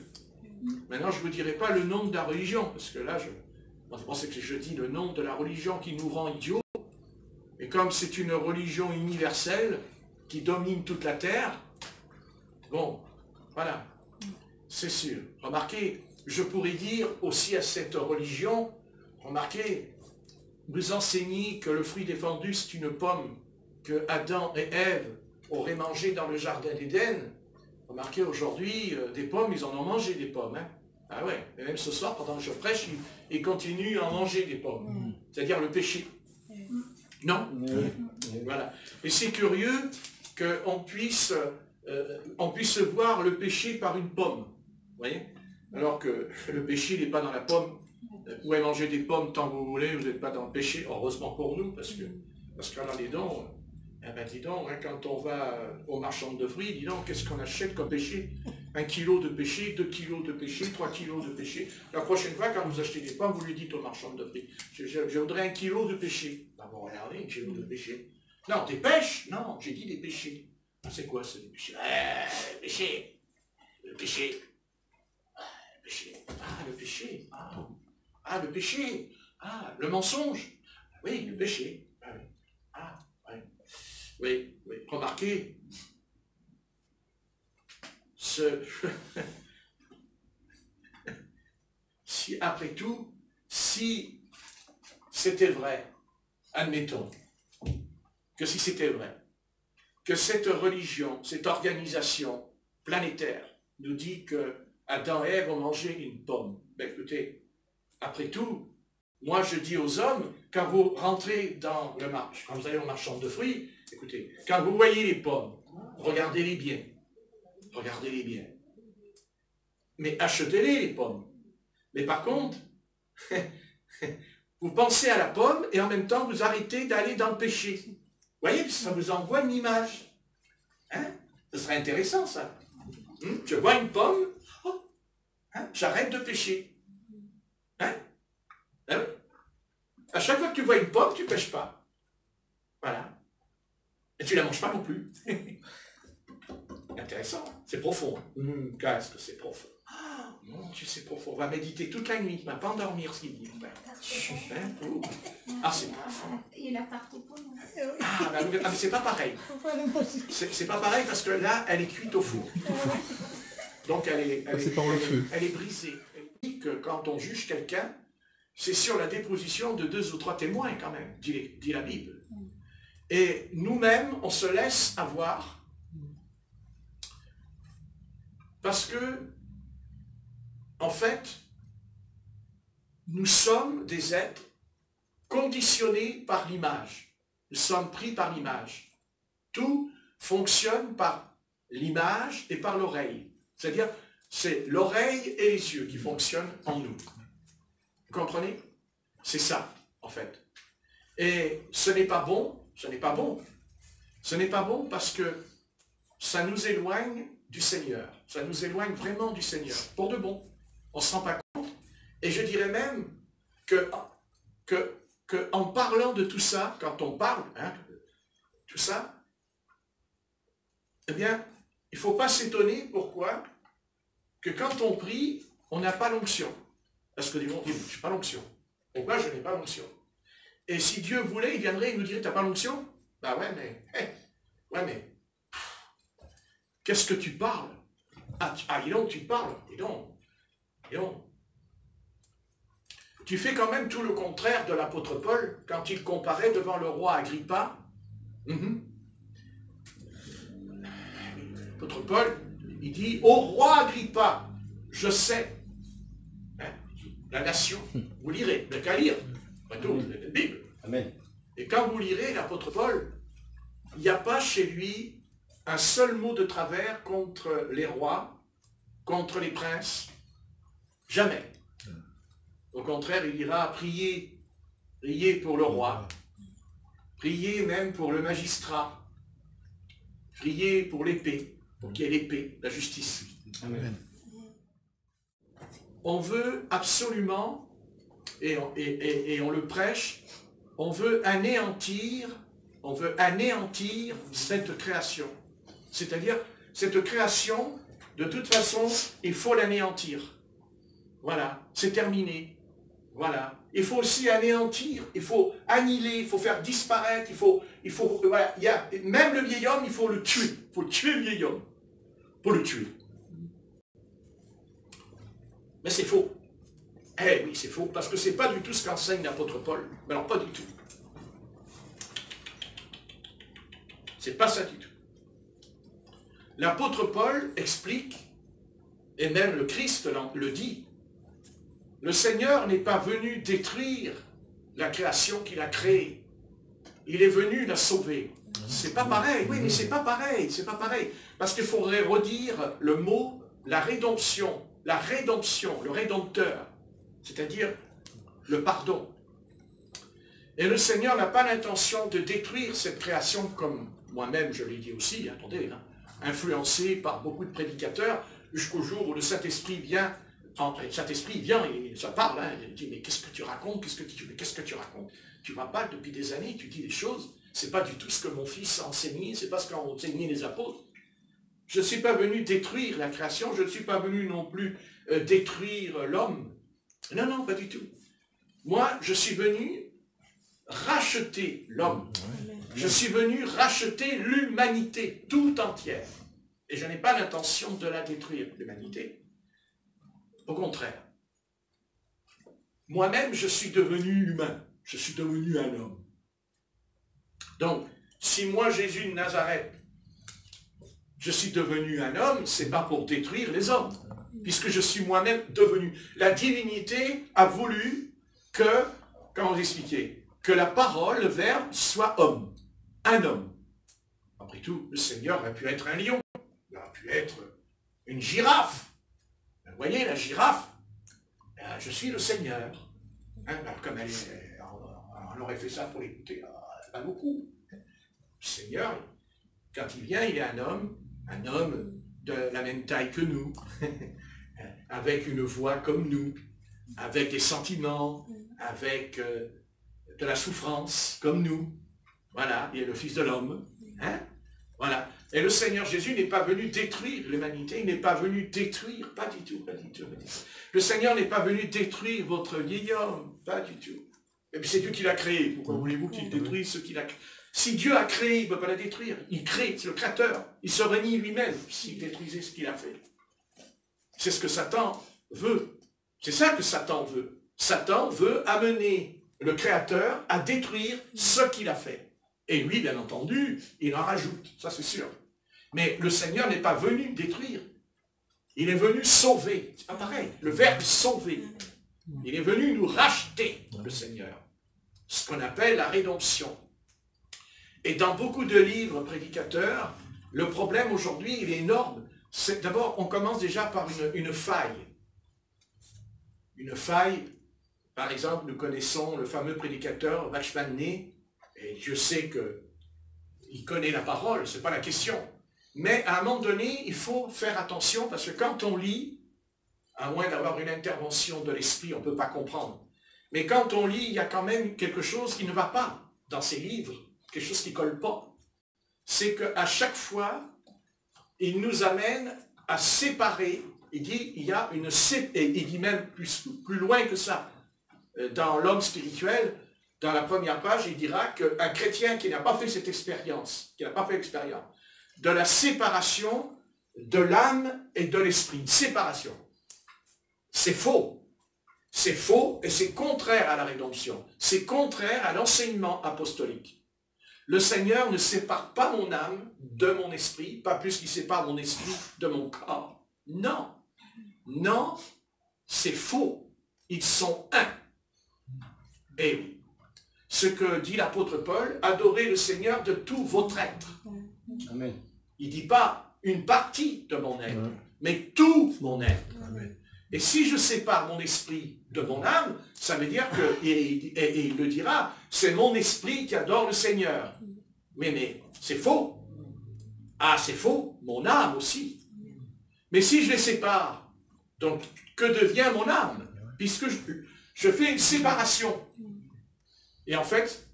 Maintenant, je ne vous dirai pas le nom de la religion, parce que là, je pensais que je dis le nom de la religion qui nous rend idiots. Et comme c'est une religion universelle qui domine toute la terre, bon, voilà, c'est sûr. Remarquez, je pourrais dire aussi à cette religion, remarquez, vous enseignez que le fruit défendu, c'est une pomme que Adam et Ève auraient mangé dans le jardin d'Éden. Remarquez, aujourd'hui, des pommes, ils en ont mangé des pommes. Hein. Ah ouais, et même ce soir, pendant que je prêche, ils continuent à en manger des pommes. C'est-à-dire le péché. Non? Voilà. Et c'est curieux qu'on puisse voir le péché par une pomme. Vous voyez? Alors que le péché n'est pas dans la pomme. Vous pouvez manger des pommes tant que vous voulez, vous n'êtes pas dans le péché. Heureusement pour nous, parce qu'en dis donc, dis donc, hein, quand on va aux marchands de fruits, dis donc, qu'est-ce qu'on achète comme péché? 1 kilo de péché, 2 kilos de péché, 3 kilos de péché. La prochaine fois, quand vous achetez des pommes, vous lui dites aux marchands de fruits, je voudrais 1 kilo de péché. Ben, bon, regardez, 1 kilo de péché. Non, des pêches? Non, j'ai dit des péchés. C'est quoi ça, des péchés? Le péché. Le péché. Le péché. Ah, le péché. Ah, le péché. Ah, le mensonge. Oui, le péché. Ah, oui. Ah, oui. Oui, oui. Remarquez, si après tout, si c'était vrai, admettons que si c'était vrai, que cette religion, cette organisation planétaire nous dit que Adam et Ève ont mangé une pomme. Ben écoutez, après tout, moi je dis aux hommes, quand vous rentrez dans le marché, quand vous allez au marchand de fruits, écoutez, quand vous voyez les pommes, regardez-les bien. Regardez-les bien. Mais achetez-les, les pommes. Mais par contre, vous pensez à la pomme et en même temps vous arrêtez d'aller dans le péché. Vous voyez, ça vous envoie une image. Hein? Ce serait intéressant, ça. Je vois une pomme, j'arrête de pécher. Hein? Hein? À chaque fois que tu vois une pomme, tu ne pêches pas. Voilà. Et tu ne la manges pas non plus. Intéressant, c'est profond. Qu'est-ce que c'est profond. Mon Dieu, c'est profond. On va méditer toute la nuit, on ne va pas endormir ce qu'il dit. Ah, c'est profond. Et la tarte aux pommes. Mais c'est pas pareil. C'est pas pareil parce que là, elle est cuite au four. Donc elle est brisée. Elle dit que quand on juge quelqu'un, c'est sur la déposition de 2 ou 3 témoins quand même, dit la Bible. Et nous-mêmes, on se laisse avoir parce que, en fait, nous sommes des êtres conditionnés par l'image. Nous sommes pris par l'image. Tout fonctionne par l'image et par l'oreille. C'est-à-dire, c'est l'oreille et les yeux qui fonctionnent en nous. Vous comprenez? C'est ça, en fait. Et ce n'est pas bon, ce n'est pas bon. Ce n'est pas bon parce que ça nous éloigne du Seigneur. Ça nous éloigne vraiment du Seigneur. Pour de bon. On ne se rend pas compte. Et je dirais même que en parlant de tout ça, quand on parle, tout ça, eh bien, il ne faut pas s'étonner. Pourquoi? Que quand on prie, on n'a pas l'onction. Parce que des gens disent, je n'ai pas l'onction. Pourquoi je n'ai pas l'onction? Et si Dieu voulait, il viendrait et nous dirait, tu n'as pas l'onction? Ben ouais, mais, qu'est-ce que tu parles? dis donc, tu parles, dis donc. tu fais quand même tout le contraire de l'apôtre Paul quand il comparait devant le roi Agrippa. L'apôtre Paul, il dit, « Ô roi Agrippa, je sais. » La nation, vous lirez, vous n'avez qu'à lire, après tout, la Bible. Amen. Et quand vous lirez l'apôtre Paul, il n'y a pas chez lui un seul mot de travers contre les rois, contre les princes. Jamais. Au contraire, il ira prier, prier pour le roi, prier même pour le magistrat, prier pour l'épée, pour qu'il y ait l'épée, la justice. Amen. On veut absolument, et on le prêche, on veut anéantir cette création. C'est-à-dire, cette création, de toute façon, il faut l'anéantir. Voilà, c'est terminé. Voilà. Il faut aussi anéantir, il faut annihiler, il faut faire disparaître, voilà, même le vieil homme, il faut le tuer. Il faut tuer le vieil homme. Pour le tuer. Mais c'est faux. Eh oui, c'est faux, parce que c'est pas du tout ce qu'enseigne l'apôtre Paul. Mais alors, pas du tout. C'est pas ça du tout. L'apôtre Paul explique, et même le Christ le dit, le Seigneur n'est pas venu détruire la création qu'il a créée. Il est venu la sauver. C'est pas pareil, oui, mais c'est pas pareil, c'est pas pareil. Parce qu'il faudrait redire le mot, la rédemption, le rédempteur, c'est-à-dire le pardon. Et le Seigneur n'a pas l'intention de détruire cette création comme moi-même, je l'ai dit aussi, attendez, hein, influencé par beaucoup de prédicateurs, jusqu'au jour où le Saint-Esprit vient, et ça parle, hein, il dit, mais qu'est-ce que tu racontes, qu'est-ce que tu racontes? Tu m'as parlé depuis des années, tu dis des choses, c'est pas du tout ce que mon fils a enseigné, c'est pas ce qu'ont enseigné les apôtres. Je ne suis pas venu détruire la création, je ne suis pas venu non plus détruire l'homme. Non, non, pas du tout. Moi, je suis venu racheter l'homme. Je suis venu racheter l'humanité tout entière. Et je n'ai pas l'intention de la détruire, l'humanité. Au contraire. Moi-même, je suis devenu humain. Je suis devenu un homme. Donc, si moi, Jésus de Nazareth, je suis devenu un homme, c'est pas pour détruire les hommes, puisque je suis moi-même devenu. La divinité a voulu que, comment vous expliquer, que la parole, le verbe, soit homme, un homme. Après tout, le Seigneur aurait pu être un lion, il aurait pu être une girafe. Vous voyez, la girafe, je suis le Seigneur. Hein, comme on aurait fait ça pour l'écouter, pas beaucoup. Le Seigneur, quand il vient, il est un homme de la même taille que nous, avec une voix comme nous, avec des sentiments, avec de la souffrance comme nous. Voilà, il est le Fils de l'homme. Hein? Voilà. Et le Seigneur Jésus n'est pas venu détruire l'humanité, il n'est pas venu détruire, pas du tout, pas du tout. Le Seigneur n'est pas venu détruire votre vieil homme, pas du tout. Et puis c'est Dieu qui l'a créé, pourquoi voulez-vous qu'il détruise ce qu'il a créé? Si Dieu a créé, il ne peut pas la détruire. Il crée, c'est le créateur. Il se renie lui-même s'il détruisait ce qu'il a fait. C'est ce que Satan veut. C'est ça que Satan veut. Satan veut amener le créateur à détruire ce qu'il a fait. Et lui, bien entendu, il en rajoute. Ça, c'est sûr. Mais le Seigneur n'est pas venu détruire. Il est venu sauver. C'est pas pareil. Le verbe sauver. Il est venu nous racheter, le Seigneur. Ce qu'on appelle la rédemption. Et dans beaucoup de livres prédicateurs, le problème aujourd'hui, il est énorme. D'abord, on commence déjà par une faille. Une faille, par exemple, nous connaissons le fameux prédicateur Watchman Nee, et Dieu sait qu'il connaît la parole, ce n'est pas la question. Mais à un moment donné, il faut faire attention, parce que quand on lit, à moins d'avoir une intervention de l'esprit, on ne peut pas comprendre. Mais quand on lit, il y a quand même quelque chose qui ne va pas dans ces livres. Quelque chose qui ne colle pas, c'est qu'à chaque fois, il nous amène à séparer, il dit, il y a une et il dit même plus loin que ça, dans l'homme spirituel, dans la première page, il dira qu'un chrétien qui n'a pas fait cette expérience, de la séparation de l'âme et de l'esprit, une séparation, c'est faux. C'est faux et c'est contraire à la rédemption. C'est contraire à l'enseignement apostolique. Le Seigneur ne sépare pas mon âme de mon esprit, pas plus qu'il sépare mon esprit de mon corps. Non. Non, c'est faux. Ils sont un. Et oui. Ce que dit l'apôtre Paul, adorez le Seigneur de tout votre être. Amen. Il ne dit pas une partie de mon être, mais tout mon être. Amen. Et si je sépare mon esprit de mon âme, ça veut dire que, et il le dira, c'est mon esprit qui adore le Seigneur. Mais c'est faux. Ah, c'est faux, mon âme aussi. Mais si je les sépare, donc que devient mon âme? Puisque je fais une séparation. Et en fait,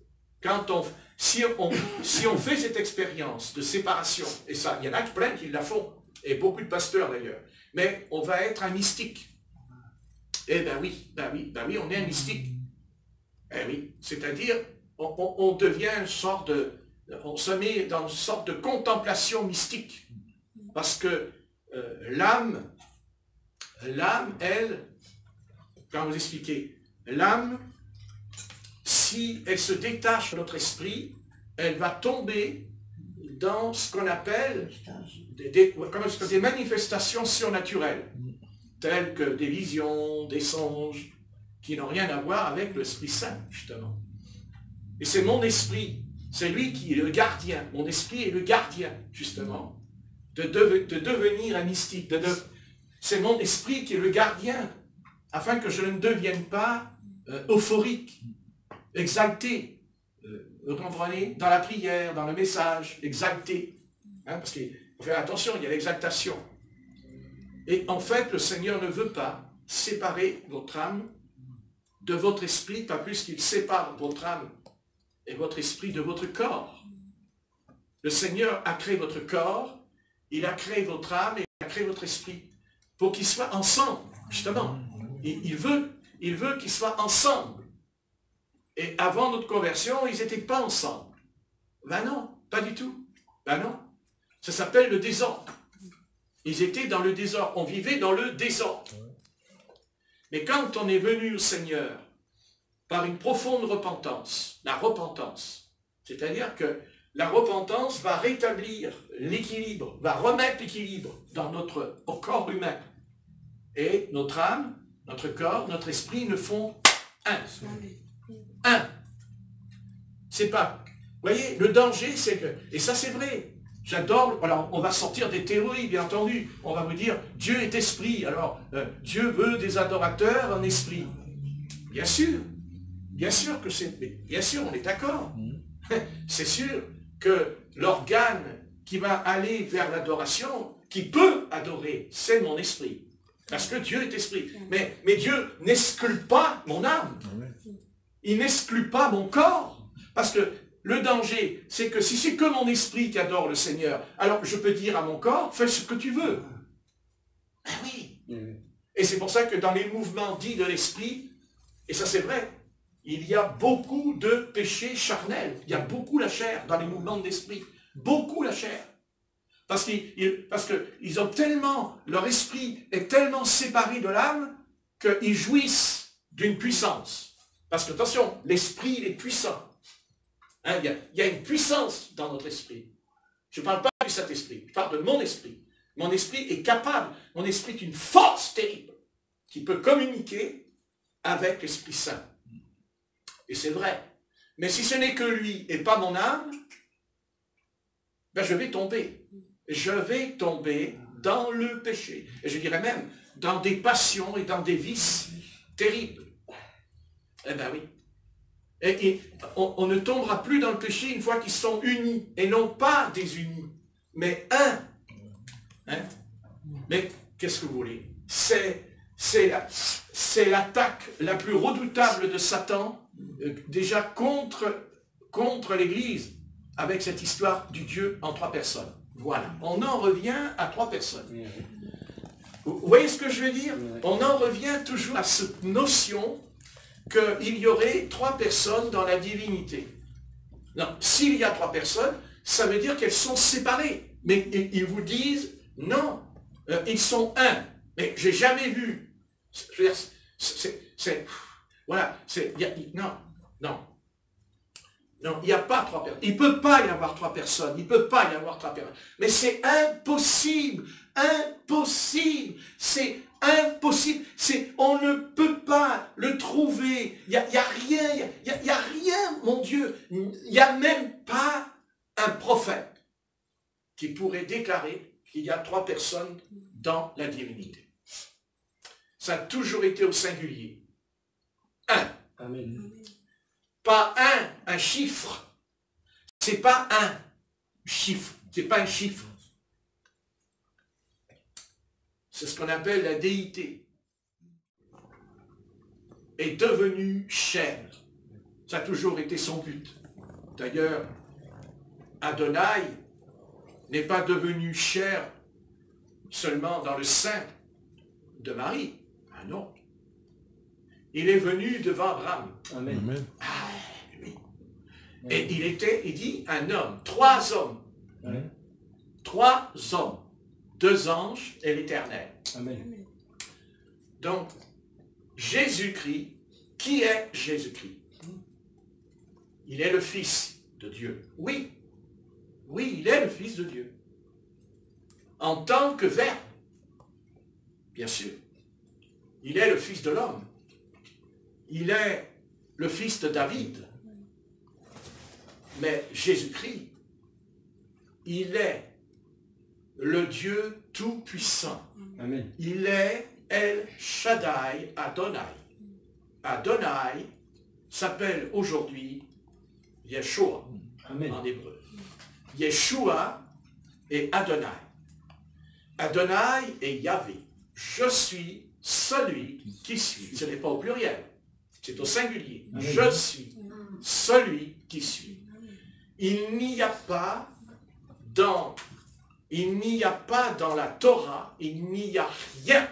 si on fait cette expérience de séparation, et ça, il y en a plein qui la font, et beaucoup de pasteurs d'ailleurs, mais on va être un mystique. Eh ben oui, on est un mystique. Eh oui, c'est-à-dire, on devient une sorte de, on se met dans une sorte de contemplation mystique. Parce que l'âme, elle, comment vous expliquer, l'âme, si elle se détache de notre esprit, elle va tomber dans ce qu'on appelle des manifestations surnaturelles, telles que des visions, des songes, qui n'ont rien à voir avec l'Esprit Saint, justement. Et c'est mon esprit, c'est lui qui est le gardien. Mon esprit est le gardien, justement, de devenir un mystique. C'est mon esprit qui est le gardien, afin que je ne devienne pas euphorique, exalté, vous comprenez, dans la prière, dans le message, exalté. Hein, parce qu'il faut faire attention, il y a l'exaltation. Et en fait, le Seigneur ne veut pas séparer votre âme de votre esprit, pas plus qu'il sépare votre âme et votre esprit de votre corps. Le Seigneur a créé votre corps, il a créé votre âme et il a créé votre esprit pour qu'ils soient ensemble, justement. Il veut qu'ils soient ensemble. Et avant notre conversion, ils n'étaient pas ensemble. Ben non, pas du tout. Ben non. Ça s'appelle le désordre. Ils étaient dans le désordre. On vivait dans le désordre. Mais quand on est venu au Seigneur par une profonde repentance, la repentance, c'est-à-dire que la repentance va rétablir l'équilibre, va remettre l'équilibre dans notre corps humain. Et notre âme, notre corps, notre esprit ne font un. Un. C'est pas... Vous voyez, le danger, c'est que... Et ça, c'est vrai. J'adore... Alors, on va sortir des théories, bien entendu. On va vous dire, Dieu est esprit. Alors, Dieu veut des adorateurs en esprit. Bien sûr. Bien sûr que c'est... Bien sûr, on est d'accord. C'est sûr que l'organe qui va aller vers l'adoration, qui peut adorer, c'est mon esprit. Parce que Dieu est esprit. Mais Dieu n'exclut pas mon âme. Il n'exclut pas mon corps. Parce que le danger, c'est que si c'est que mon esprit qui adore le Seigneur, alors je peux dire à mon corps, fais ce que tu veux. Ah oui. Et c'est pour ça que dans les mouvements dits de l'esprit, et ça c'est vrai, il y a beaucoup de péchés charnels. Il y a beaucoup la chair dans les mouvements de l'esprit. Beaucoup la chair. Parce qu'ils ont tellement, leur esprit est tellement séparé de l'âme qu'ils jouissent d'une puissance. Parce que, attention, l'esprit, il est puissant. Hein, il y a une puissance dans notre esprit. Je ne parle pas du Saint-Esprit, je parle de mon esprit. Mon esprit est capable, mon esprit est une force terrible qui peut communiquer avec l'Esprit Saint. Et c'est vrai. Mais si ce n'est que lui et pas mon âme, ben je vais tomber. Je vais tomber dans le péché. Et je dirais même dans des passions et dans des vices terribles. Eh bien oui. Et on ne tombera plus dans le péché une fois qu'ils sont unis. Et non pas désunis, mais un. Hein? Mais qu'est-ce que vous voulez? C'est l'attaque la plus redoutable de Satan, déjà contre l'Église, avec cette histoire du Dieu en 3 personnes. Voilà. On en revient à 3 personnes. Vous voyez ce que je veux dire? On en revient toujours à cette notion qu'il y aurait 3 personnes dans la divinité. Non, s'il y a 3 personnes, ça veut dire qu'elles sont séparées. Mais ils vous disent, non, ils sont un. Mais j'ai jamais vu. Voilà, non, il n'y a pas trois personnes. Il ne peut pas y avoir trois personnes. Il ne peut pas y avoir trois personnes. Mais c'est impossible. Impossible. C'est impossible. On ne peut pas le trouver. Il n'y a rien. Il n'y a rien, mon Dieu. Il n'y a même pas un prophète qui pourrait déclarer qu'il y a trois personnes dans la divinité. Ça a toujours été au singulier. Un. Amen. Pas un chiffre. C'est pas un chiffre. C'est pas un chiffre. C'est ce qu'on appelle la déité. Est devenue chair. Ça a toujours été son but. D'ailleurs, Adonai n'est pas devenu chair seulement dans le sein de Marie. Ah non. Il est venu devant Abraham. Amen. Amen. Ah, oui. Et il dit un homme, trois hommes. Amen. Trois hommes, deux anges et l'Éternel. Amen. Donc, Jésus-Christ, qui est Jésus-Christ? Il est le Fils de Dieu. Oui, il est le Fils de Dieu. En tant que Verbe, bien sûr. Il est le Fils de l'homme. Il est le Fils de David. Mais Jésus-Christ, il est le Dieu Tout-Puissant. Amen. Il est El Shaddai Adonai. Adonai s'appelle aujourd'hui Yeshua Amen. en hébreu. Yeshua et Adonai. Adonai et Yahvé. Je suis celui qui suis. Ce n'est pas au pluriel, c'est au singulier. Amen. Je suis celui qui suis. Il n'y a pas dans la Torah, il n'y a rien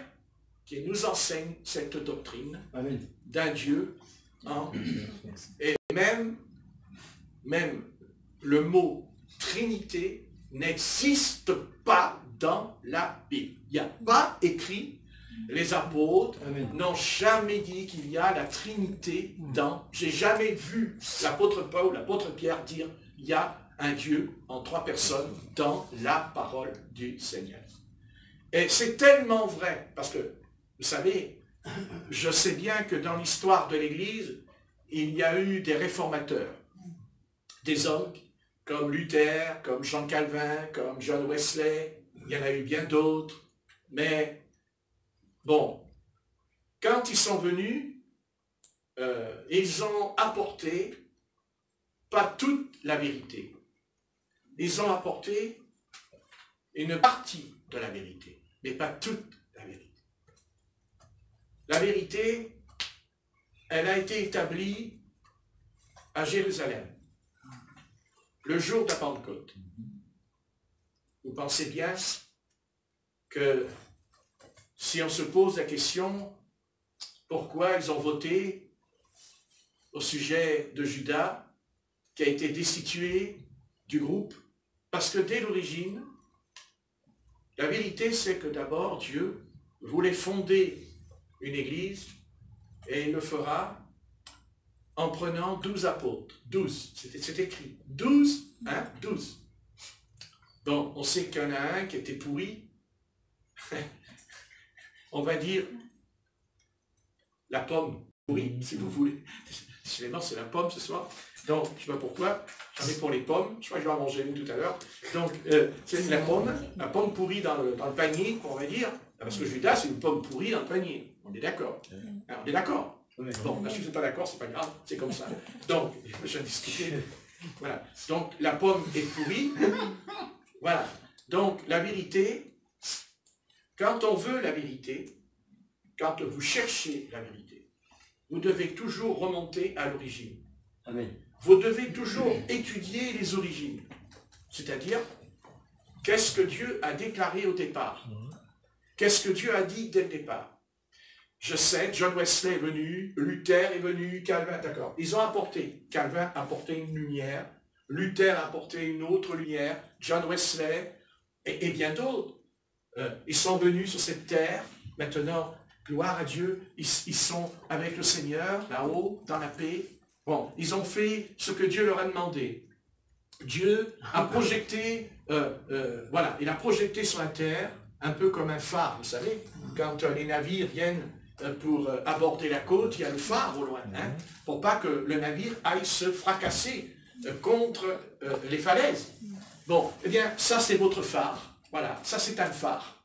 qui nous enseigne cette doctrine Amen. d'un Dieu en et même le mot Trinité n'existe pas dans la Bible. Il n'y a pas écrit, les apôtres Amen. n'ont jamais dit qu'il y a la Trinité dans... J'ai jamais vu l'apôtre Paul, l'apôtre Pierre dire il y a un Dieu en trois personnes dans la parole du Seigneur. Et c'est tellement vrai, parce que, vous savez, je sais bien que dans l'histoire de l'Église, il y a eu des réformateurs, des hommes comme Luther, comme Jean Calvin, comme John Wesley, il y en a eu bien d'autres, mais bon, quand ils sont venus, ils ont apporté pas toute la vérité. Ils ont apporté une partie de la vérité, mais pas toute la vérité. La vérité, elle a été établie à Jérusalem, le jour de la Pentecôte. Vous pensez bien que si on se pose la question pourquoi ils ont voté au sujet de Judas, qui a été destitué du groupe, parce que dès l'origine, la vérité c'est que d'abord Dieu voulait fonder une église et il le fera en prenant 12 apôtres. 12, c'est écrit. 12, 12. Bon, on sait qu'il y en a un qui était pourri. On va dire la pomme pourrie, si vous voulez. Décidément, c'est la pomme ce soir. Donc, je ne sais pas pourquoi, j'en ai pour les pommes. Je crois que je vais en manger une tout à l'heure. Donc, c'est la pomme pourrie dans le panier, on va dire. Parce que Judas, c'est une pomme pourrie dans le panier. On est d'accord. On est d'accord. Bon, si vous n'êtes pas d'accord, c'est pas grave, c'est comme ça. Donc, je vais discuter. Voilà. Donc, la pomme est pourrie. Voilà. Donc, la vérité, quand on veut la vérité, quand vous cherchez la vérité, vous devez toujours remonter à l'origine. Amen. Vous devez toujours étudier les origines. C'est-à-dire, qu'est-ce que Dieu a déclaré au départ? Qu'est-ce que Dieu a dit dès le départ? Je sais, John Wesley est venu, Luther est venu, Calvin, d'accord. Ils ont apporté, Calvin a apporté une lumière, Luther a apporté une autre lumière, John Wesley et bien d'autres. Ils sont venus sur cette terre. Maintenant, gloire à Dieu, ils sont avec le Seigneur, là-haut, dans la paix. Bon, ils ont fait ce que Dieu leur a demandé. Dieu a projeté, voilà, il a projeté sur la terre, un peu comme un phare, vous savez, quand les navires viennent pour aborder la côte, il y a le phare au loin, hein, pour pas que le navire aille se fracasser contre les falaises. Bon, eh bien, ça c'est votre phare, voilà, ça c'est un phare.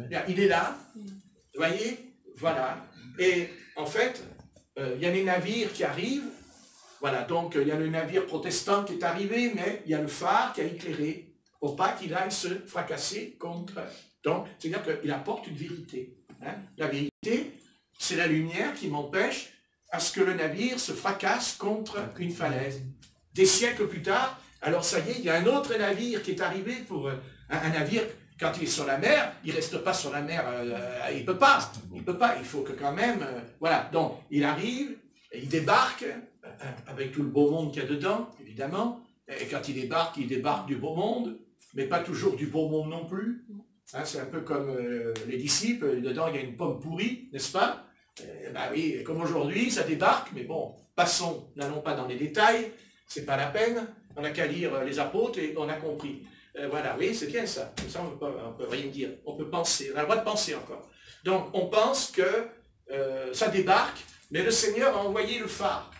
Bien, il est là, vous voyez, voilà, et en fait, il y a les navires qui arrivent. Voilà, donc il y a le navire protestant qui est arrivé, mais il y a le phare qui a éclairé pour pas qu'il aille se fracasser contre... Donc, c'est-à-dire qu'il apporte une vérité. Hein. La vérité, c'est la lumière qui m'empêche à ce que le navire se fracasse contre une falaise. Des siècles plus tard, alors ça y est, il y a un autre navire qui est arrivé pour... un navire, quand il est sur la mer, il ne reste pas sur la mer, il ne peut pas, il faut que quand même... voilà, donc il arrive, il débarque... avec tout le beau monde qu'il y a dedans, évidemment. Et quand il débarque du beau monde, mais pas toujours du beau monde non plus. Hein, c'est un peu comme les disciples, dedans il y a une pomme pourrie, n'est-ce pas? Ben oui, comme aujourd'hui, ça débarque, mais bon, passons, n'allons pas dans les détails, c'est pas la peine, on n'a qu'à lire les apôtres et on a compris. Voilà, oui, c'est bien ça. Comme ça, on peut rien dire. On peut penser, on a le droit de penser encore. Donc, on pense que ça débarque, mais le Seigneur a envoyé le phare.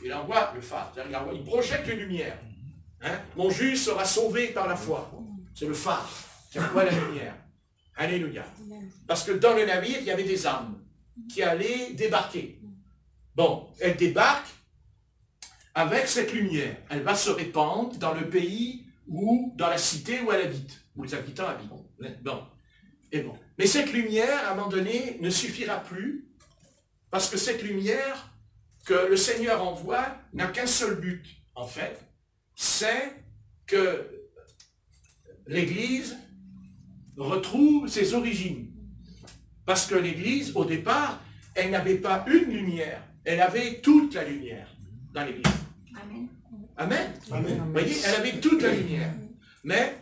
Il envoie le phare, il projette une lumière. Hein? Mon juste sera sauvé par la foi. C'est le phare qui envoie la lumière. Alléluia. Parce que dans le navire, il y avait des âmes qui allaient débarquer. Bon, elles débarquent avec cette lumière. Elle va se répandre dans le pays ou dans la cité où elle habite, où les habitants habitent. Bon. Et bon. Mais cette lumière, à un moment donné, ne suffira plus, parce que cette lumière que le Seigneur envoie n'a qu'un seul but, en fait, c'est que l'Église retrouve ses origines. Parce que l'Église, au départ, elle n'avait pas une lumière, elle avait toute la lumière dans l'Église. Amen. Amen. Amen. Vous voyez, elle avait toute la lumière. Mais,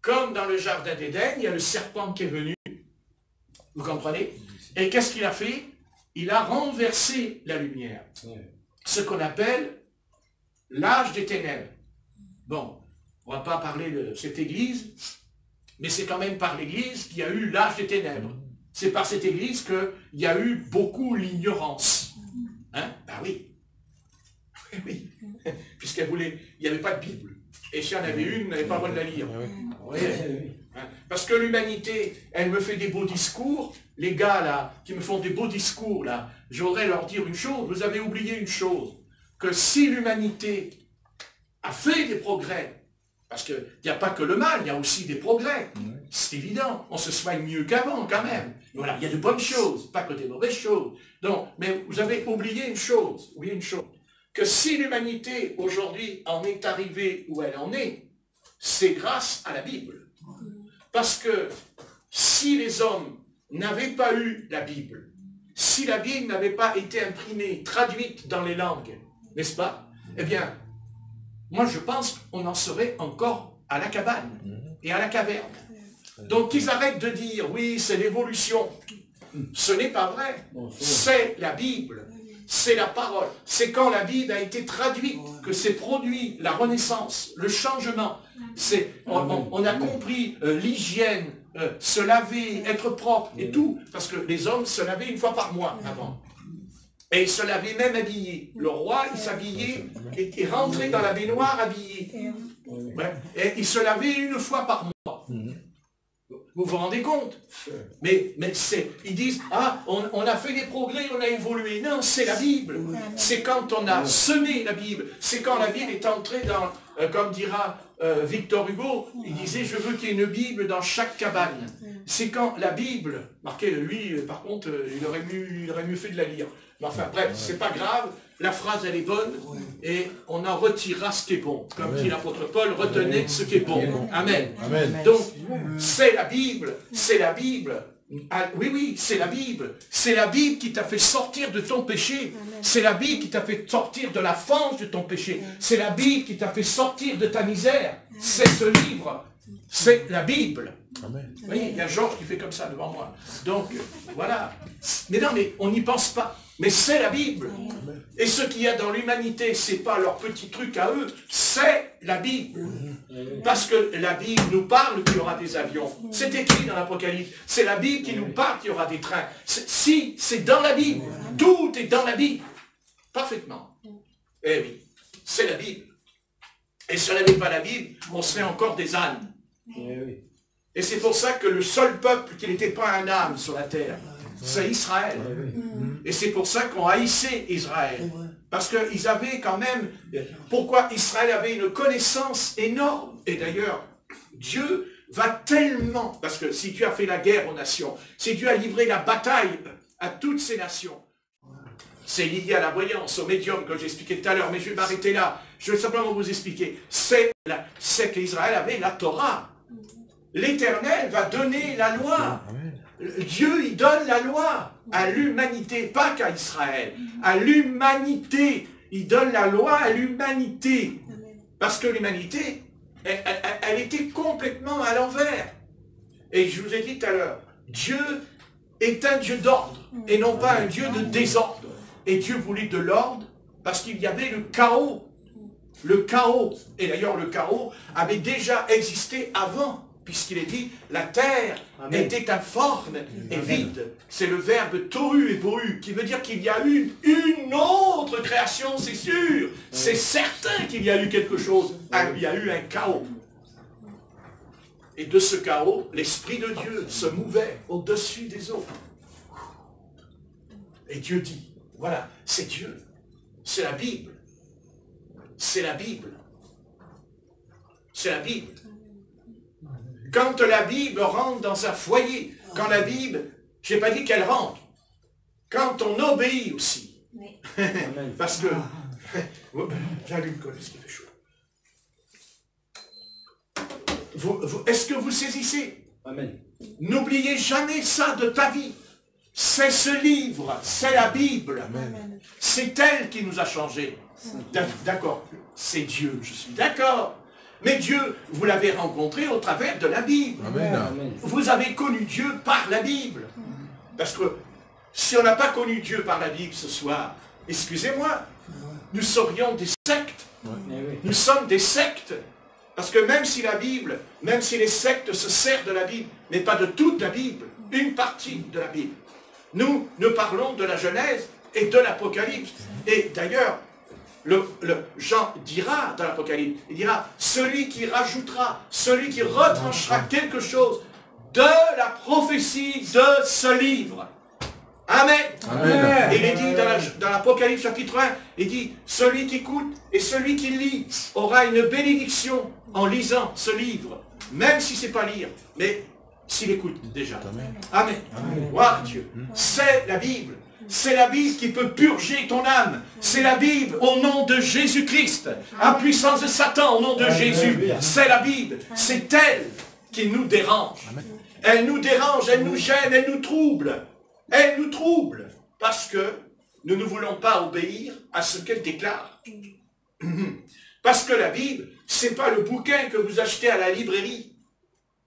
comme dans le jardin d'Éden, il y a le serpent qui est venu, vous comprenez? Et qu'est-ce qu'il a fait? Il a renversé la lumière. Ce qu'on appelle l'âge des ténèbres. Bon, on ne va pas parler de cette église, mais c'est quand même par l'église qu'il y a eu l'âge des ténèbres. C'est par cette église qu'il y a eu beaucoup l'ignorance. Hein? Ben oui. Oui. Puisqu'elle voulait, il n'y avait pas de Bible. Et si il y en avait une, elle n'avait pas le droit de la lire. Oui. Hein? Parce que l'humanité, elle me fait des beaux discours. Les gars, là, qui me font des beaux discours, là, j'aurais leur dire une chose. Vous avez oublié une chose. Que si l'humanité a fait des progrès, parce qu'il n'y a pas que le mal, il y a aussi des progrès. C'est évident. On se soigne mieux qu'avant, quand même. Voilà, il y a de bonnes choses, pas que des mauvaises choses. Donc, mais vous avez oublié une chose. Que si l'humanité, aujourd'hui, en est arrivée où elle en est, c'est grâce à la Bible. Parce que si les hommes n'avaient pas eu la Bible, si la Bible n'avait pas été imprimée, traduite dans les langues, n'est-ce pas? Eh bien, moi je pense qu'on en serait encore à la cabane et à la caverne. Donc qu'ils arrêtent de dire, oui, c'est l'évolution. Ce n'est pas vrai. C'est la Bible. C'est la parole. C'est quand la Bible a été traduite que s'est produit la renaissance, le changement. On a compris l'hygiène, se laver, être propre et tout. Parce que les hommes se lavaient une fois par mois avant. Et ils se lavaient même habillés. Le roi, il s'habillait et rentrait dans la baignoire habillé. Ouais. Et il se lavait une fois par mois. Vous vous rendez compte? Mais ils disent, ah, on a fait des progrès, on a évolué. Non, c'est la Bible. C'est quand on a semé la Bible. C'est quand la Bible est entrée dans, comme dira Victor Hugo, il disait, je veux qu'il y ait une Bible dans chaque cabane. C'est quand la Bible, marquez, lui, par contre, il aurait mieux fait de la lire. Mais enfin, bref, c'est pas grave. La phrase, elle est bonne, et on en retirera ce qui est bon. Comme dit l'apôtre Paul, retenez ce qui est bon. Amen. Donc, c'est la Bible, c'est la Bible. Ah, oui, c'est la Bible. C'est la Bible qui t'a fait sortir de ton péché. C'est la Bible qui t'a fait sortir de la fange de ton péché. C'est la Bible qui t'a fait sortir de ta misère. C'est ce livre. C'est la Bible. Amen. Oui, il y a Georges qui fait comme ça devant moi. Donc, voilà. Mais non, mais on n'y pense pas. Mais c'est la Bible. Et ce qu'il y a dans l'humanité, c'est pas leur petit truc à eux, c'est la Bible. Parce que la Bible nous parle qu'il y aura des avions. C'est écrit dans l'Apocalypse. C'est la Bible qui nous parle qu'il y aura des trains. Si, c'est dans la Bible. Tout est dans la Bible. Parfaitement. Eh oui, c'est la Bible. Et si on n'avait pas la Bible, on serait encore des ânes. Et c'est pour ça que le seul peuple qui n'était pas un âne sur la terre, c'est Israël. Et c'est pour ça qu'on haïssait Israël. Parce qu'ils avaient quand même... Pourquoi Israël avait une connaissance énorme. Et d'ailleurs, Dieu va tellement... Parce que si Dieu a fait la guerre aux nations, si Dieu a livré la bataille à toutes ces nations, c'est lié à la voyance, au médium que j'expliquais tout à l'heure, mais je vais m'arrêter là. Je vais simplement vous expliquer. C'est qu'Israël avait la Torah. L'Éternel va donner la loi. Dieu, il donne la loi à l'humanité, pas qu'à Israël. À l'humanité. Il donne la loi à l'humanité. Parce que l'humanité, elle était complètement à l'envers. Et je vous ai dit tout à l'heure, Dieu est un Dieu d'ordre et non pas un Dieu de désordre. Et Dieu voulait de l'ordre parce qu'il y avait le chaos. Le chaos. Et d'ailleurs, le chaos avait déjà existé avant. Puisqu'il est dit, la terre était informe et vide. C'est le verbe tohu et bohu, qui veut dire qu'il y a eu une autre création, c'est sûr. C'est certain qu'il y a eu quelque chose. Il y a eu un chaos. Et de ce chaos, l'Esprit de Dieu se mouvait au-dessus des eaux. Et Dieu dit, voilà, c'est Dieu. C'est la Bible. C'est la Bible. C'est la Bible. Quand la Bible rentre dans un foyer, quand la Bible, je n'ai pas dit qu'elle rentre, quand on obéit aussi. Oui. Parce que, j'allume quand est-ce qu'il fait chaud. Est-ce que vous saisissez? Amen. N'oubliez jamais ça de ta vie. C'est ce livre, c'est la Bible. C'est elle qui nous a changés. D'accord, c'est Dieu, je suis d'accord. Mais Dieu, vous l'avez rencontré au travers de la Bible. Amen. Vous avez connu Dieu par la Bible. Parce que si on n'a pas connu Dieu par la Bible ce soir, excusez-moi, nous serions des sectes. Nous sommes des sectes. Parce que même si la Bible, même si les sectes se servent de la Bible, mais pas de toute la Bible, une partie de la Bible. Nous parlons de la Genèse et de l'Apocalypse. Et d'ailleurs, Jean dira dans l'Apocalypse, il dira, celui qui rajoutera, celui qui retranchera quelque chose de la prophétie de ce livre. Amen. Amen. Et il est dit dans l'Apocalypse chapitre 1, il dit, celui qui écoute et celui qui lit aura une bénédiction en lisant ce livre, même si c'est pas lire, mais s'il écoute déjà. Amen. Gloire à Dieu. C'est la Bible. C'est la Bible qui peut purger ton âme. C'est la Bible au nom de Jésus-Christ. À puissance de Satan au nom de Jésus. C'est la Bible. C'est elle qui nous dérange. Elle nous dérange, elle nous gêne, elle nous trouble. Elle nous trouble. Parce que nous ne voulons pas obéir à ce qu'elle déclare. Parce que la Bible, c'est pas le bouquin que vous achetez à la librairie.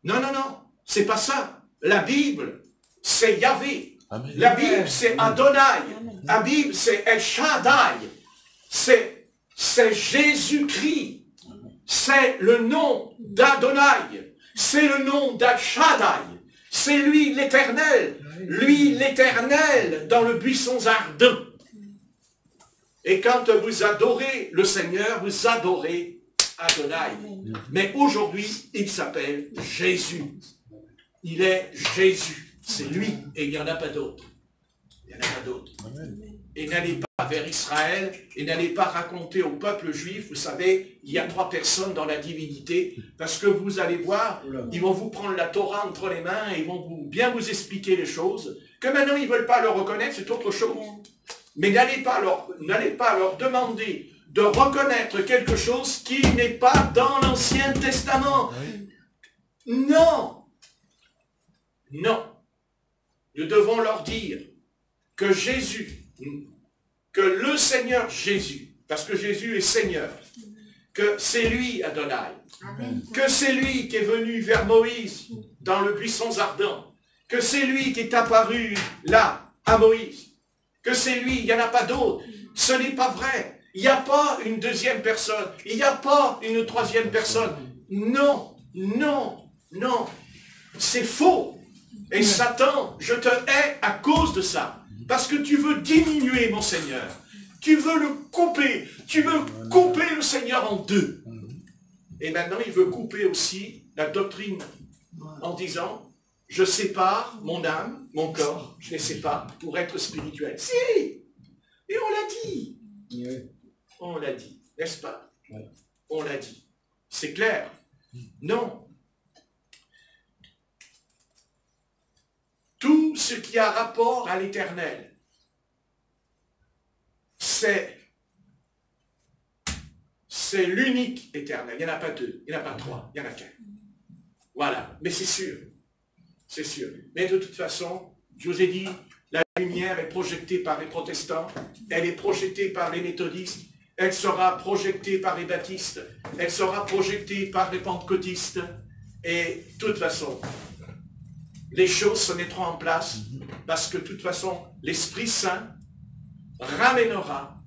Non, non, non. C'est pas ça. La Bible, c'est Yahvé. Amen. La Bible, c'est Adonai. La Bible, c'est El Shaddai. C'est Jésus-Christ. C'est le nom d'Adonai. C'est le nom d'El Shaddai. C'est lui l'Éternel. Lui l'Éternel dans le buisson ardent. Et quand vous adorez le Seigneur, vous adorez Adonai. Mais aujourd'hui, il s'appelle Jésus. Il est Jésus. C'est lui, et il n'y en a pas d'autre. Il n'y en a pas d'autre. Et n'allez pas vers Israël, et n'allez pas raconter au peuple juif, vous savez, il y a 3 personnes dans la divinité, parce que vous allez voir, ils vont vous prendre la Torah entre les mains, et ils vont bien vous expliquer les choses, que maintenant ils ne veulent pas le reconnaître, c'est autre chose. Mais n'allez pas leur demander de reconnaître quelque chose qui n'est pas dans l'Ancien Testament. Non. Non. Nous devons leur dire que Jésus, que le Seigneur Jésus, parce que Jésus est Seigneur, que c'est lui Adonai, que c'est lui qui est venu vers Moïse dans le buisson ardent, que c'est lui qui est apparu là, à Moïse, que c'est lui, il n'y en a pas d'autre. Ce n'est pas vrai. Il n'y a pas une deuxième personne. Il n'y a pas une troisième personne. Non, non, non. C'est faux. Et Satan, je te hais à cause de ça. Parce que tu veux diminuer mon Seigneur. Tu veux le couper. Tu veux couper le Seigneur en deux. Et maintenant, il veut couper aussi la doctrine en disant, je sépare mon âme, mon corps, je les sépare pour être spirituel. Si! Et on l'a dit. On l'a dit, n'est-ce pas? On l'a dit. C'est clair? Non. Tout ce qui a rapport à l'éternel, c'est l'unique éternel. Il n'y en a pas deux, il n'y en a pas trois, il n'y en a qu'un. Voilà, mais c'est sûr. C'est sûr. Mais de toute façon, je vous ai dit, la lumière est projetée par les protestants, elle est projetée par les méthodistes, elle sera projetée par les baptistes, elle sera projetée par les pentecôtistes, et de toute façon, les choses se mettront en place, parce que de toute façon, l'Esprit Saint ramènera,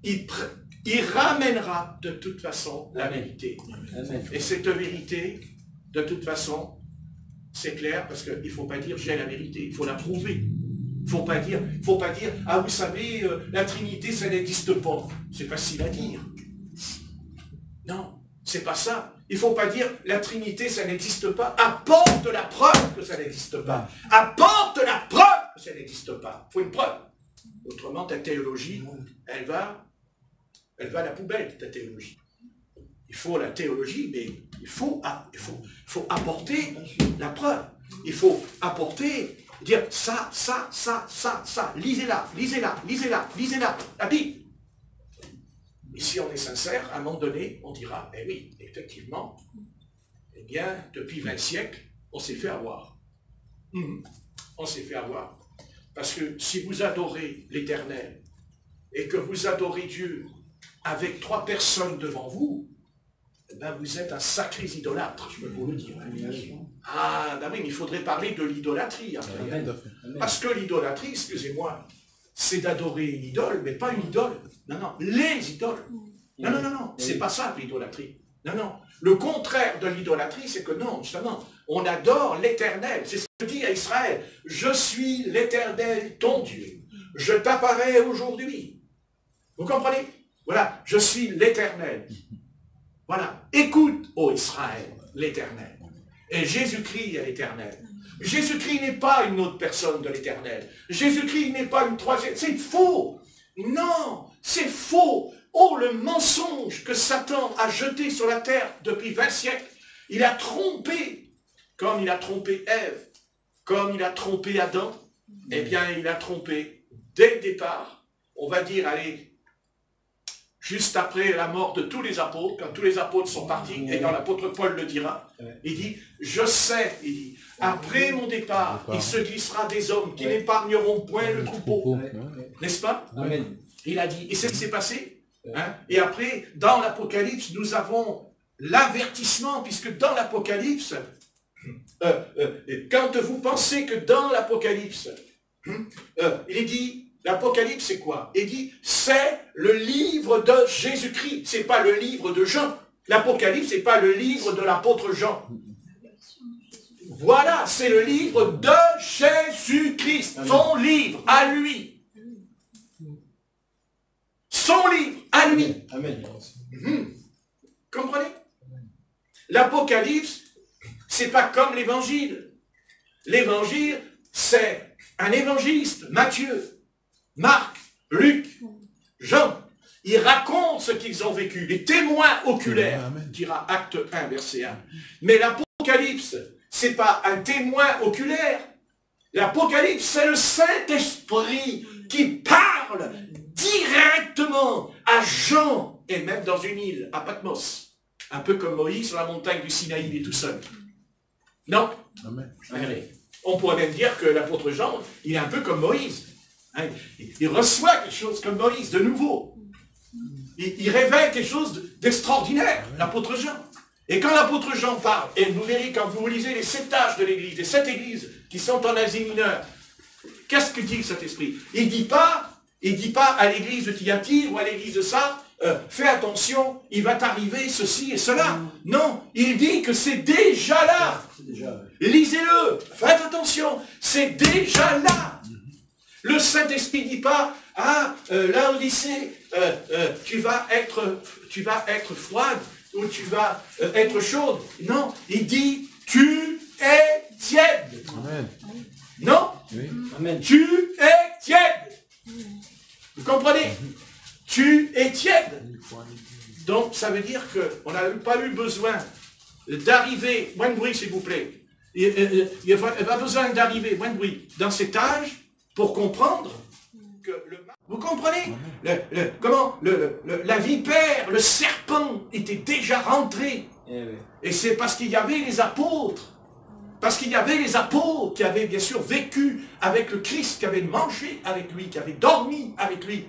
il ramènera de toute façon la vérité. Et cette vérité, de toute façon, c'est clair, parce qu'il ne faut pas dire j'ai la vérité, il faut la prouver. Il ne faut pas dire, ah vous savez, la Trinité, ça n'existe pas. C'est facile à dire. Non, c'est pas ça. Il ne faut pas dire la Trinité, ça n'existe pas. Apporte la preuve que ça n'existe pas. Apporte la preuve que ça n'existe pas. Il faut une preuve. Autrement, ta théologie, elle va à la poubelle, ta théologie. Il faut la théologie, mais il faut apporter la preuve. Il faut apporter, dire ça, lisez-la, la Bible. Et si on est sincère, à un moment donné, on dira, eh oui, effectivement, eh bien, depuis 20 siècles, on s'est fait avoir. On s'est fait avoir. Parce que si vous adorez l'Éternel, et que vous adorez Dieu avec 3 personnes devant vous, eh ben vous êtes un sacré idolâtre, je peux vous le dire. Ah, ben oui, mais il faudrait parler de l'idolâtrie après. Parce que l'idolâtrie, excusez-moi, c'est d'adorer une idole, mais pas une idole. Non, les idoles. Non, c'est pas ça l'idolâtrie. Non. Le contraire de l'idolâtrie, c'est que non, justement, on adore l'Éternel. C'est ce que dit à Israël. Je suis l'Éternel, ton Dieu. Je t'apparais aujourd'hui. Vous comprenez? Voilà, je suis l'Éternel. Voilà, écoute, ô Israël, l'Éternel. Et Jésus-Christ est l'Éternel. Jésus-Christ n'est pas une autre personne de l'Éternel. Jésus-Christ n'est pas une troisième. C'est faux. Non, c'est faux. Oh, le mensonge que Satan a jeté sur la terre depuis 20 siècles. Il a trompé, comme il a trompé Ève, comme il a trompé Adam. Eh bien, il a trompé dès le départ. On va dire, allez, juste après la mort de tous les apôtres, quand tous les apôtres sont partis, et quand l'apôtre Paul le dira, il dit, je sais, il dit, après mon départ, il se glissera des hommes qui n'épargneront point le troupeau. N'est-ce pas? Amen. Il a dit, et c'est ce qui s'est passé. Hein? Et après, dans l'Apocalypse, nous avons l'avertissement, puisque dans l'Apocalypse, quand vous pensez que dans l'Apocalypse, il est dit, l'Apocalypse, c'est quoi? Il dit, c'est le livre de Jésus-Christ. C'est pas le livre de Jean. L'Apocalypse, c'est pas le livre de l'apôtre Jean. Voilà, c'est le livre de Jésus-Christ. Son livre à lui. Son livre à lui. Amen. Comprenez? L'Apocalypse, c'est pas comme l'Évangile. L'Évangile, c'est un évangéliste, Matthieu, Marc, Luc, Jean. Ils racontent ce qu'ils ont vécu, les témoins oculaires, dira Acte 1, verset 1. Mais l'Apocalypse, c'est pas un témoin oculaire. L'Apocalypse, c'est le Saint-Esprit qui parle directement à Jean, et même dans une île, à Patmos. Un peu comme Moïse sur la montagne du Sinaï, il est tout seul. Non? Allez. On pourrait même dire que l'apôtre Jean, il est un peu comme Moïse. Hein? Il reçoit quelque chose comme Moïse, de nouveau. Il révèle quelque chose d'extraordinaire, l'apôtre Jean. Et quand l'apôtre Jean parle, et vous verrez quand vous lisez les 7 âges de l'Église, les 7 églises qui sont en Asie mineure, qu'est-ce que dit le Saint-Esprit? Il dit pas à l'église de Thyatire ou à l'église de Sardes, fais attention, il va t'arriver ceci et cela. Non, il dit que c'est déjà là. Lisez-le, faites attention, c'est déjà là. Le Saint-Esprit dit pas, Laodicée, tu vas être froide ou tu vas être chaude. Non, il dit, tu es tiède. Amen. Non, Oui. Amen. tu es tiède. Vous comprenez? Tu es tiède. Donc, ça veut dire qu'on n'a pas eu besoin d'arriver, moins de bruit s'il vous plaît, il n'y a pas besoin d'arriver, moins de bruit, dans cet âge pour comprendre que le mal... Vous comprenez? La vipère, le serpent était déjà rentré. Et c'est parce qu'il y avait les apôtres. Parce qu'il y avait les apôtres qui avaient bien sûr vécu avec le Christ, qui avaient mangé avec lui, qui avaient dormi avec lui.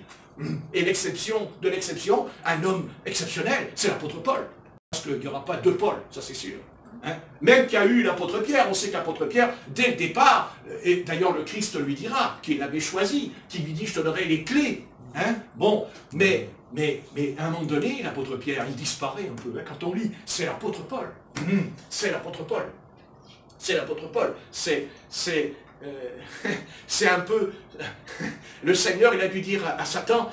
Et l'exception de l'exception, un homme exceptionnel, c'est l'apôtre Paul. Parce qu'il n'y aura pas deux Paul, ça c'est sûr. Hein? Même qu'il y a eu l'apôtre Pierre, on sait qu'apôtre Pierre, dès le départ, et d'ailleurs le Christ lui dira qu'il l'avait choisi, qu'il lui dit je te donnerai les clés. Hein? Bon, mais à un moment donné, l'apôtre Pierre, il disparaît un peu. Hein? Quand on lit, c'est l'apôtre Paul. C'est l'apôtre Paul. C'est l'apôtre Paul. C'est un peu... Le Seigneur, il a dû dire à Satan,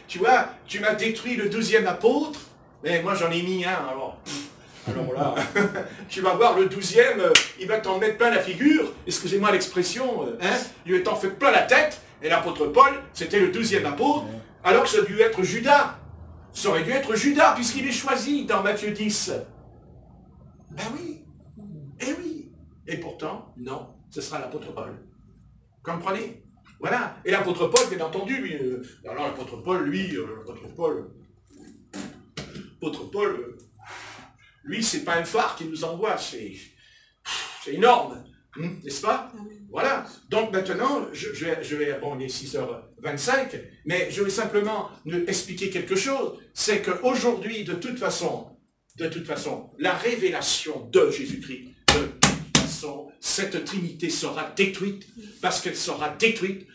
tu vois, tu m'as détruit le 12e apôtre, mais moi j'en ai mis un, alors là, tu vas voir le 12e, il va t'en mettre plein la figure, excusez-moi l'expression, il t'en fait plein la tête, et l'apôtre Paul, c'était le 12e apôtre, alors que ça aurait dû être Judas. Ça aurait dû être Judas, puisqu'il est choisi dans Matthieu 10. Ben oui, et oui. Et pourtant, non, ce sera l'apôtre Paul. Comprenez? Voilà. Et l'apôtre Paul, bien entendu, lui, alors l'apôtre Paul, lui, c'est pas un phare qui nous envoie, c'est énorme, n'est-ce pas? Voilà. Donc maintenant, je vais, bon, il est 6h25, mais je vais simplement expliquer quelque chose, c'est qu'aujourd'hui, de toute façon, la révélation de Jésus-Christ, cette Trinité sera détruite, parce qu'elle sera détruite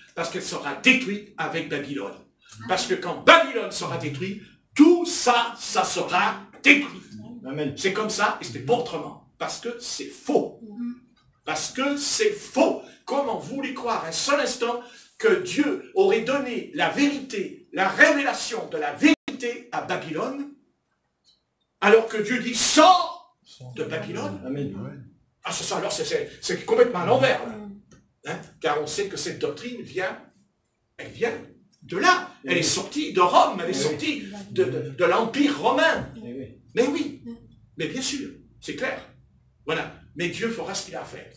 avec Babylone. Parce que quand Babylone sera détruite, tout ça sera détruit. C'est comme ça, et c'est pas autrement. Parce que c'est faux. Parce que c'est faux. Comment vous voulez croire un seul instant que Dieu aurait donné la vérité, la révélation de la vérité à Babylone, alors que Dieu dit, sors de Babylone? Amen. Ah, ça, alors c'est complètement à l'envers, là. Hein? Car on sait que cette doctrine vient de là. Elle est sortie de Rome, elle est sortie de l'Empire romain. Mais oui, mais bien sûr, c'est clair. Voilà. Mais Dieu fera ce qu'il a à faire.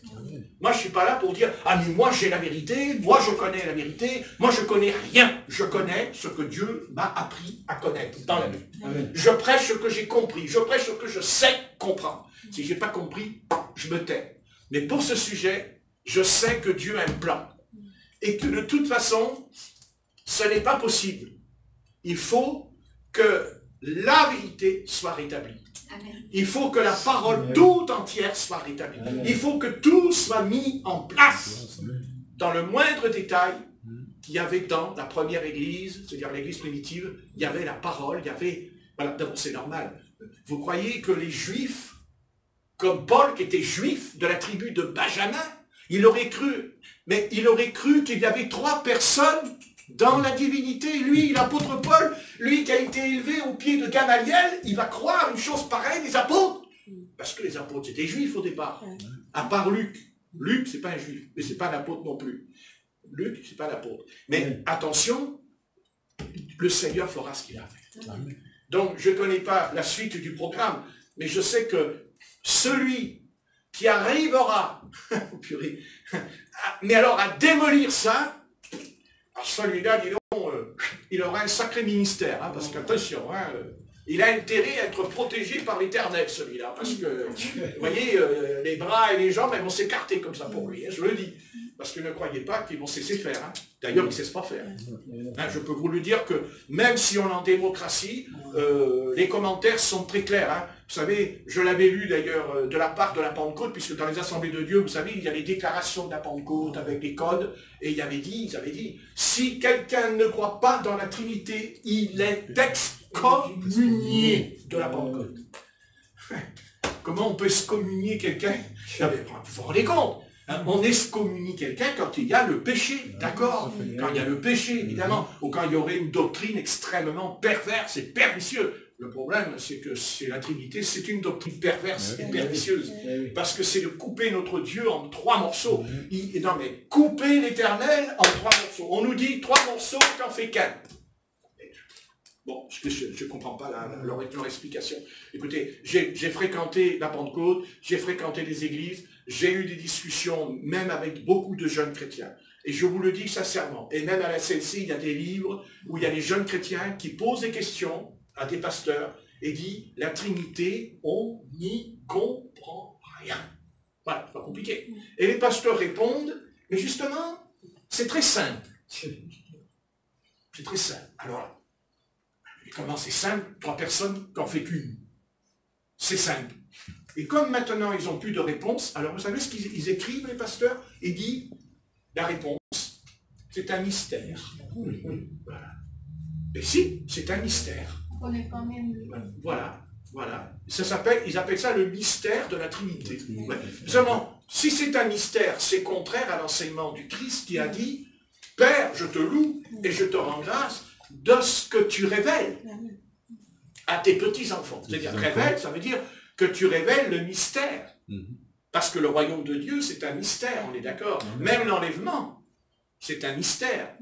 Moi, je ne suis pas là pour dire, ah mais moi j'ai la vérité, moi je connais la vérité, moi je connais rien. Je connais ce que Dieu m'a appris à connaître dans la vie. Je prêche ce que j'ai compris, je prêche ce que je sais comprendre. Si je n'ai pas compris, je me tais. Mais pour ce sujet, je sais que Dieu a un plan. Et que de toute façon, ce n'est pas possible. Il faut que la vérité soit rétablie. Amen. Il faut que la parole toute entière soit rétablie. Il faut que tout soit mis en place. Dans le moindre détail qu'il y avait dans la première église, c'est-à-dire l'église primitive, il y avait la parole, il y avait... Voilà, d'abord c'est normal. Vous croyez que les Juifs, comme Paul qui était juif de la tribu de Benjamin, il aurait cru qu'il y avait 3 personnes dans la divinité. Lui, l'apôtre Paul, lui qui a été élevé au pied de Gamaliel, il va croire une chose pareille, les apôtres. Parce que les apôtres étaient juifs au départ. À part Luc. Luc, c'est pas un juif, mais c'est pas un apôtre non plus. Luc, c'est pas un apôtre. Mais attention, le Seigneur fera ce qu'il a fait. Donc, je ne connais pas la suite du programme, mais je sais que celui qui arrivera, purée, mais alors à démolir ça, celui-là, dis donc, il aura un sacré ministère, hein, parce qu'attention, il a intérêt à être protégé par l'Éternel, celui-là, parce que, vous voyez, les bras et les jambes, elles vont s'écarter comme ça pour lui, hein, je le dis, parce que ne croyez pas qu'ils vont cesser faire, hein. D'ailleurs, ils ne cessent pas faire. Hein, je peux vous le dire que, même si on est en démocratie, les commentaires sont très clairs, hein. Vous savez, je l'avais lu d'ailleurs de la part de la Pentecôte, puisque dans les assemblées de Dieu, vous savez, il y a les déclarations de la Pentecôte avec les codes, et ils avaient dit, si quelqu'un ne croit pas dans la Trinité, il est excommunié de la Pentecôte. Comment on peut excommunier quelqu'un? Vous vous rendez compte? On excommunie quelqu'un quand il y a le péché, d'accord? Quand il y a le péché, évidemment, ou quand il y aurait une doctrine extrêmement perverse et pernicieuse. Le problème, c'est que la Trinité, c'est une doctrine perverse et pernicieuse, parce que c'est de couper notre Dieu en 3 morceaux. Non mais, couper l'Éternel en 3 morceaux. On nous dit 3 morceaux, t'en fais qu'un. Bon, je ne comprends pas leur explication. Écoutez, j'ai fréquenté la Pentecôte, j'ai fréquenté les églises, j'ai eu des discussions, même avec beaucoup de jeunes chrétiens. Et je vous le dis sincèrement, et même à la CLC, il y a des livres où il y a des jeunes chrétiens qui posent des questions à des pasteurs et disent, la Trinité, on n'y comprend rien. Voilà, c'est pas compliqué. Et les pasteurs répondent, mais justement, c'est très simple. C'est très simple. Alors, comment c'est simple? 3 personnes qui n'en fait qu'une. C'est simple. Et comme maintenant ils n'ont plus de réponse, alors vous savez ce qu'ils écrivent, les pasteurs? Ils disent, la réponse, c'est un mystère. Voilà. Et si, c'est un mystère. On est quand même... Voilà. Ils appellent ça le mystère de la Trinité. Ouais. Seulement, si c'est un mystère, c'est contraire à l'enseignement du Christ qui a dit, Père, je te loue et je te rends grâce de ce que tu révèles à tes petits-enfants. C'est-à-dire, révèle, ça veut dire que tu révèles le mystère. Parce que le royaume de Dieu, c'est un mystère, on est d'accord. Même l'enlèvement, c'est un mystère.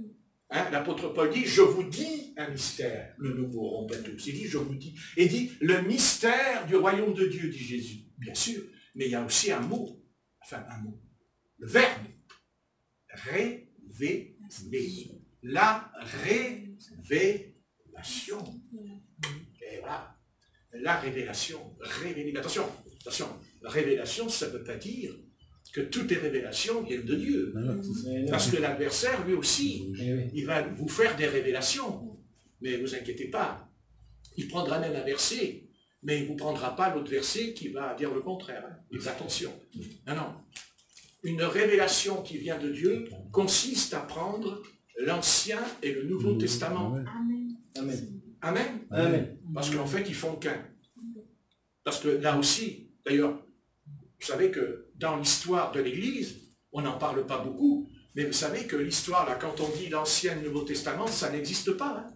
Hein, l'apôtre Paul dit, je vous dis un mystère. Nous ne mourrons pas tous. Il dit, je vous dis. Et dit, le mystère du royaume de Dieu, dit Jésus. Bien sûr, mais il y a aussi un mot. Enfin, un mot. Le verbe. Révéler. La révélation. Et voilà. La révélation. Attention. La révélation, ça ne veut pas dire que toutes les révélations viennent de Dieu. Parce que l'adversaire, lui aussi, il va vous faire des révélations. Mais ne vous inquiétez pas. Il prendra même un verset, mais il ne vous prendra pas l'autre verset qui va dire le contraire. Mais attention. Non. Une révélation qui vient de Dieu consiste à prendre l'Ancien et le Nouveau Testament. Amen. Parce qu'en fait, ils font qu'un. Parce que là aussi, d'ailleurs, vous savez que dans l'histoire de l'Église, on n'en parle pas beaucoup, mais vous savez que l'histoire, là, quand on dit l'Ancien et le Nouveau Testament, ça n'existe pas. Hein.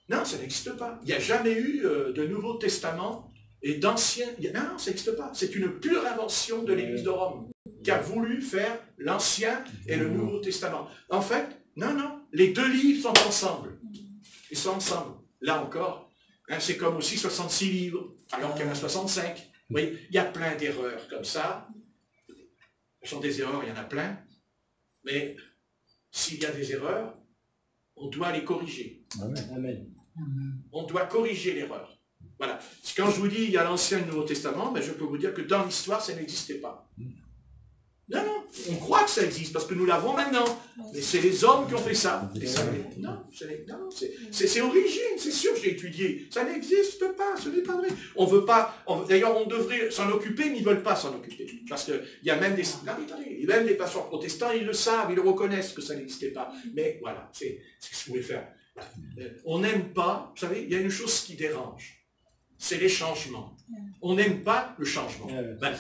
Non, ça n'existe pas. Il n'y a jamais eu de Nouveau Testament et d'Ancien. Non, ça n'existe pas. C'est une pure invention de l'Église de Rome qui a voulu faire l'Ancien et le Nouveau Testament. En fait, non, les 2 livres sont ensemble. Ils sont ensemble. Là encore, hein, c'est comme aussi 66 livres, alors qu'il y en a 65. Vous voyez, il y a plein d'erreurs comme ça. Ce sont des erreurs, il y en a plein. Mais s'il y a des erreurs, on doit les corriger. Amen. On doit corriger l'erreur. Voilà. Quand je vous dis il y a l'Ancien et le Nouveau Testament, ben je peux vous dire que dans l'histoire, ça n'existait pas. Non, on croit que ça existe parce que nous l'avons maintenant. Mais c'est les hommes qui ont fait ça. C'est origine, c'est sûr, j'ai étudié. Ça n'existe pas, ce n'est pas vrai. On veut pas, d'ailleurs on devrait s'en occuper, mais ils ne veulent pas s'en occuper. Parce qu'il y a même des... même des pasteurs protestants, ils le savent, ils le reconnaissent que ça n'existait pas. Mais voilà, c'est ce que vous pouvez faire. On n'aime pas, vous savez, il y a une chose qui dérange. C'est les changements. On n'aime pas le changement.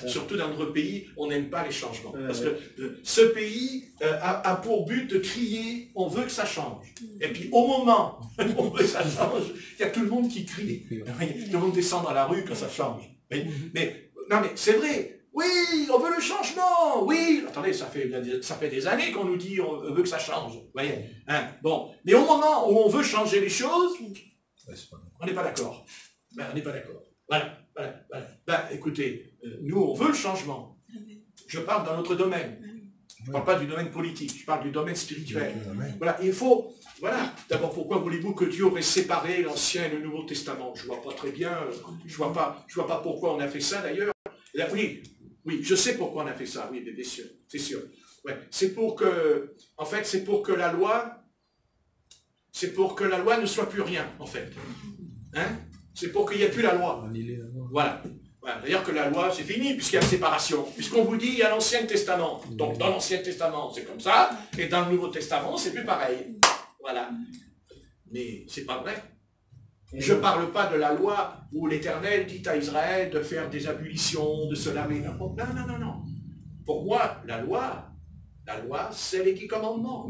Surtout dans notre pays, on n'aime pas les changements. Parce que ce pays a pour but de crier, on veut que ça change. Et puis au moment où on veut que ça change, il y a tout le monde qui crie. Tout le monde descend dans la rue quand ça change. Mais c'est vrai. Oui, on veut le changement. Oui, attendez, ça fait des années qu'on nous dit on veut que ça change. Vous voyez, hein? Bon, mais au moment où on veut changer les choses, on n'est pas d'accord. On n'est pas d'accord. Voilà. Écoutez, nous, on veut le changement. Je parle dans notre domaine. Je ne parle pas du domaine politique, je parle du domaine spirituel. Voilà, il faut... Voilà. D'abord, pourquoi voulez-vous que Dieu aurait séparé l'Ancien et le Nouveau Testament? Je ne vois pas très bien, je vois pas pourquoi on a fait ça d'ailleurs. Oui, je sais pourquoi on a fait ça, oui, bien sûr, c'est sûr. Ouais. C'est pour que la loi ne soit plus rien, en fait. Hein? C'est pour qu'il n'y ait plus la loi. Voilà. Voilà. D'ailleurs que la loi, c'est fini, puisqu'il y a séparation. Puisqu'on vous dit, il y a l'Ancien Testament. Donc dans l'Ancien Testament, c'est comme ça, et dans le Nouveau Testament, c'est plus pareil. Voilà. Mais c'est pas vrai. Je ne parle pas de la loi où l'Éternel dit à Israël de faire des ablutions, de se laver. Non, non, non, non. Pour moi, la loi, c'est les 10 commandements.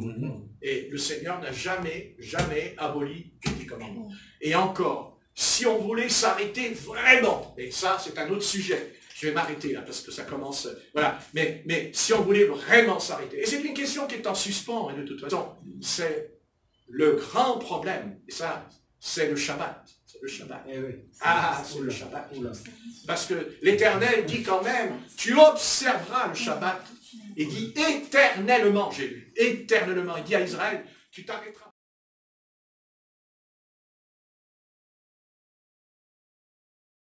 Et le Seigneur n'a jamais, jamais aboli les 10 commandements. Et encore, si on voulait s'arrêter vraiment, et ça c'est un autre sujet, je vais m'arrêter là parce que ça commence, voilà, mais si on voulait vraiment s'arrêter, et c'est une question qui est en suspens, et de toute façon, c'est le grand problème, et ça, c'est le Shabbat. C'est le Shabbat. C'est le Shabbat. Parce que l'Éternel dit quand même, tu observeras le Shabbat. Il dit éternellement, j'ai lu, éternellement. Il dit à Israël, tu t'arrêteras.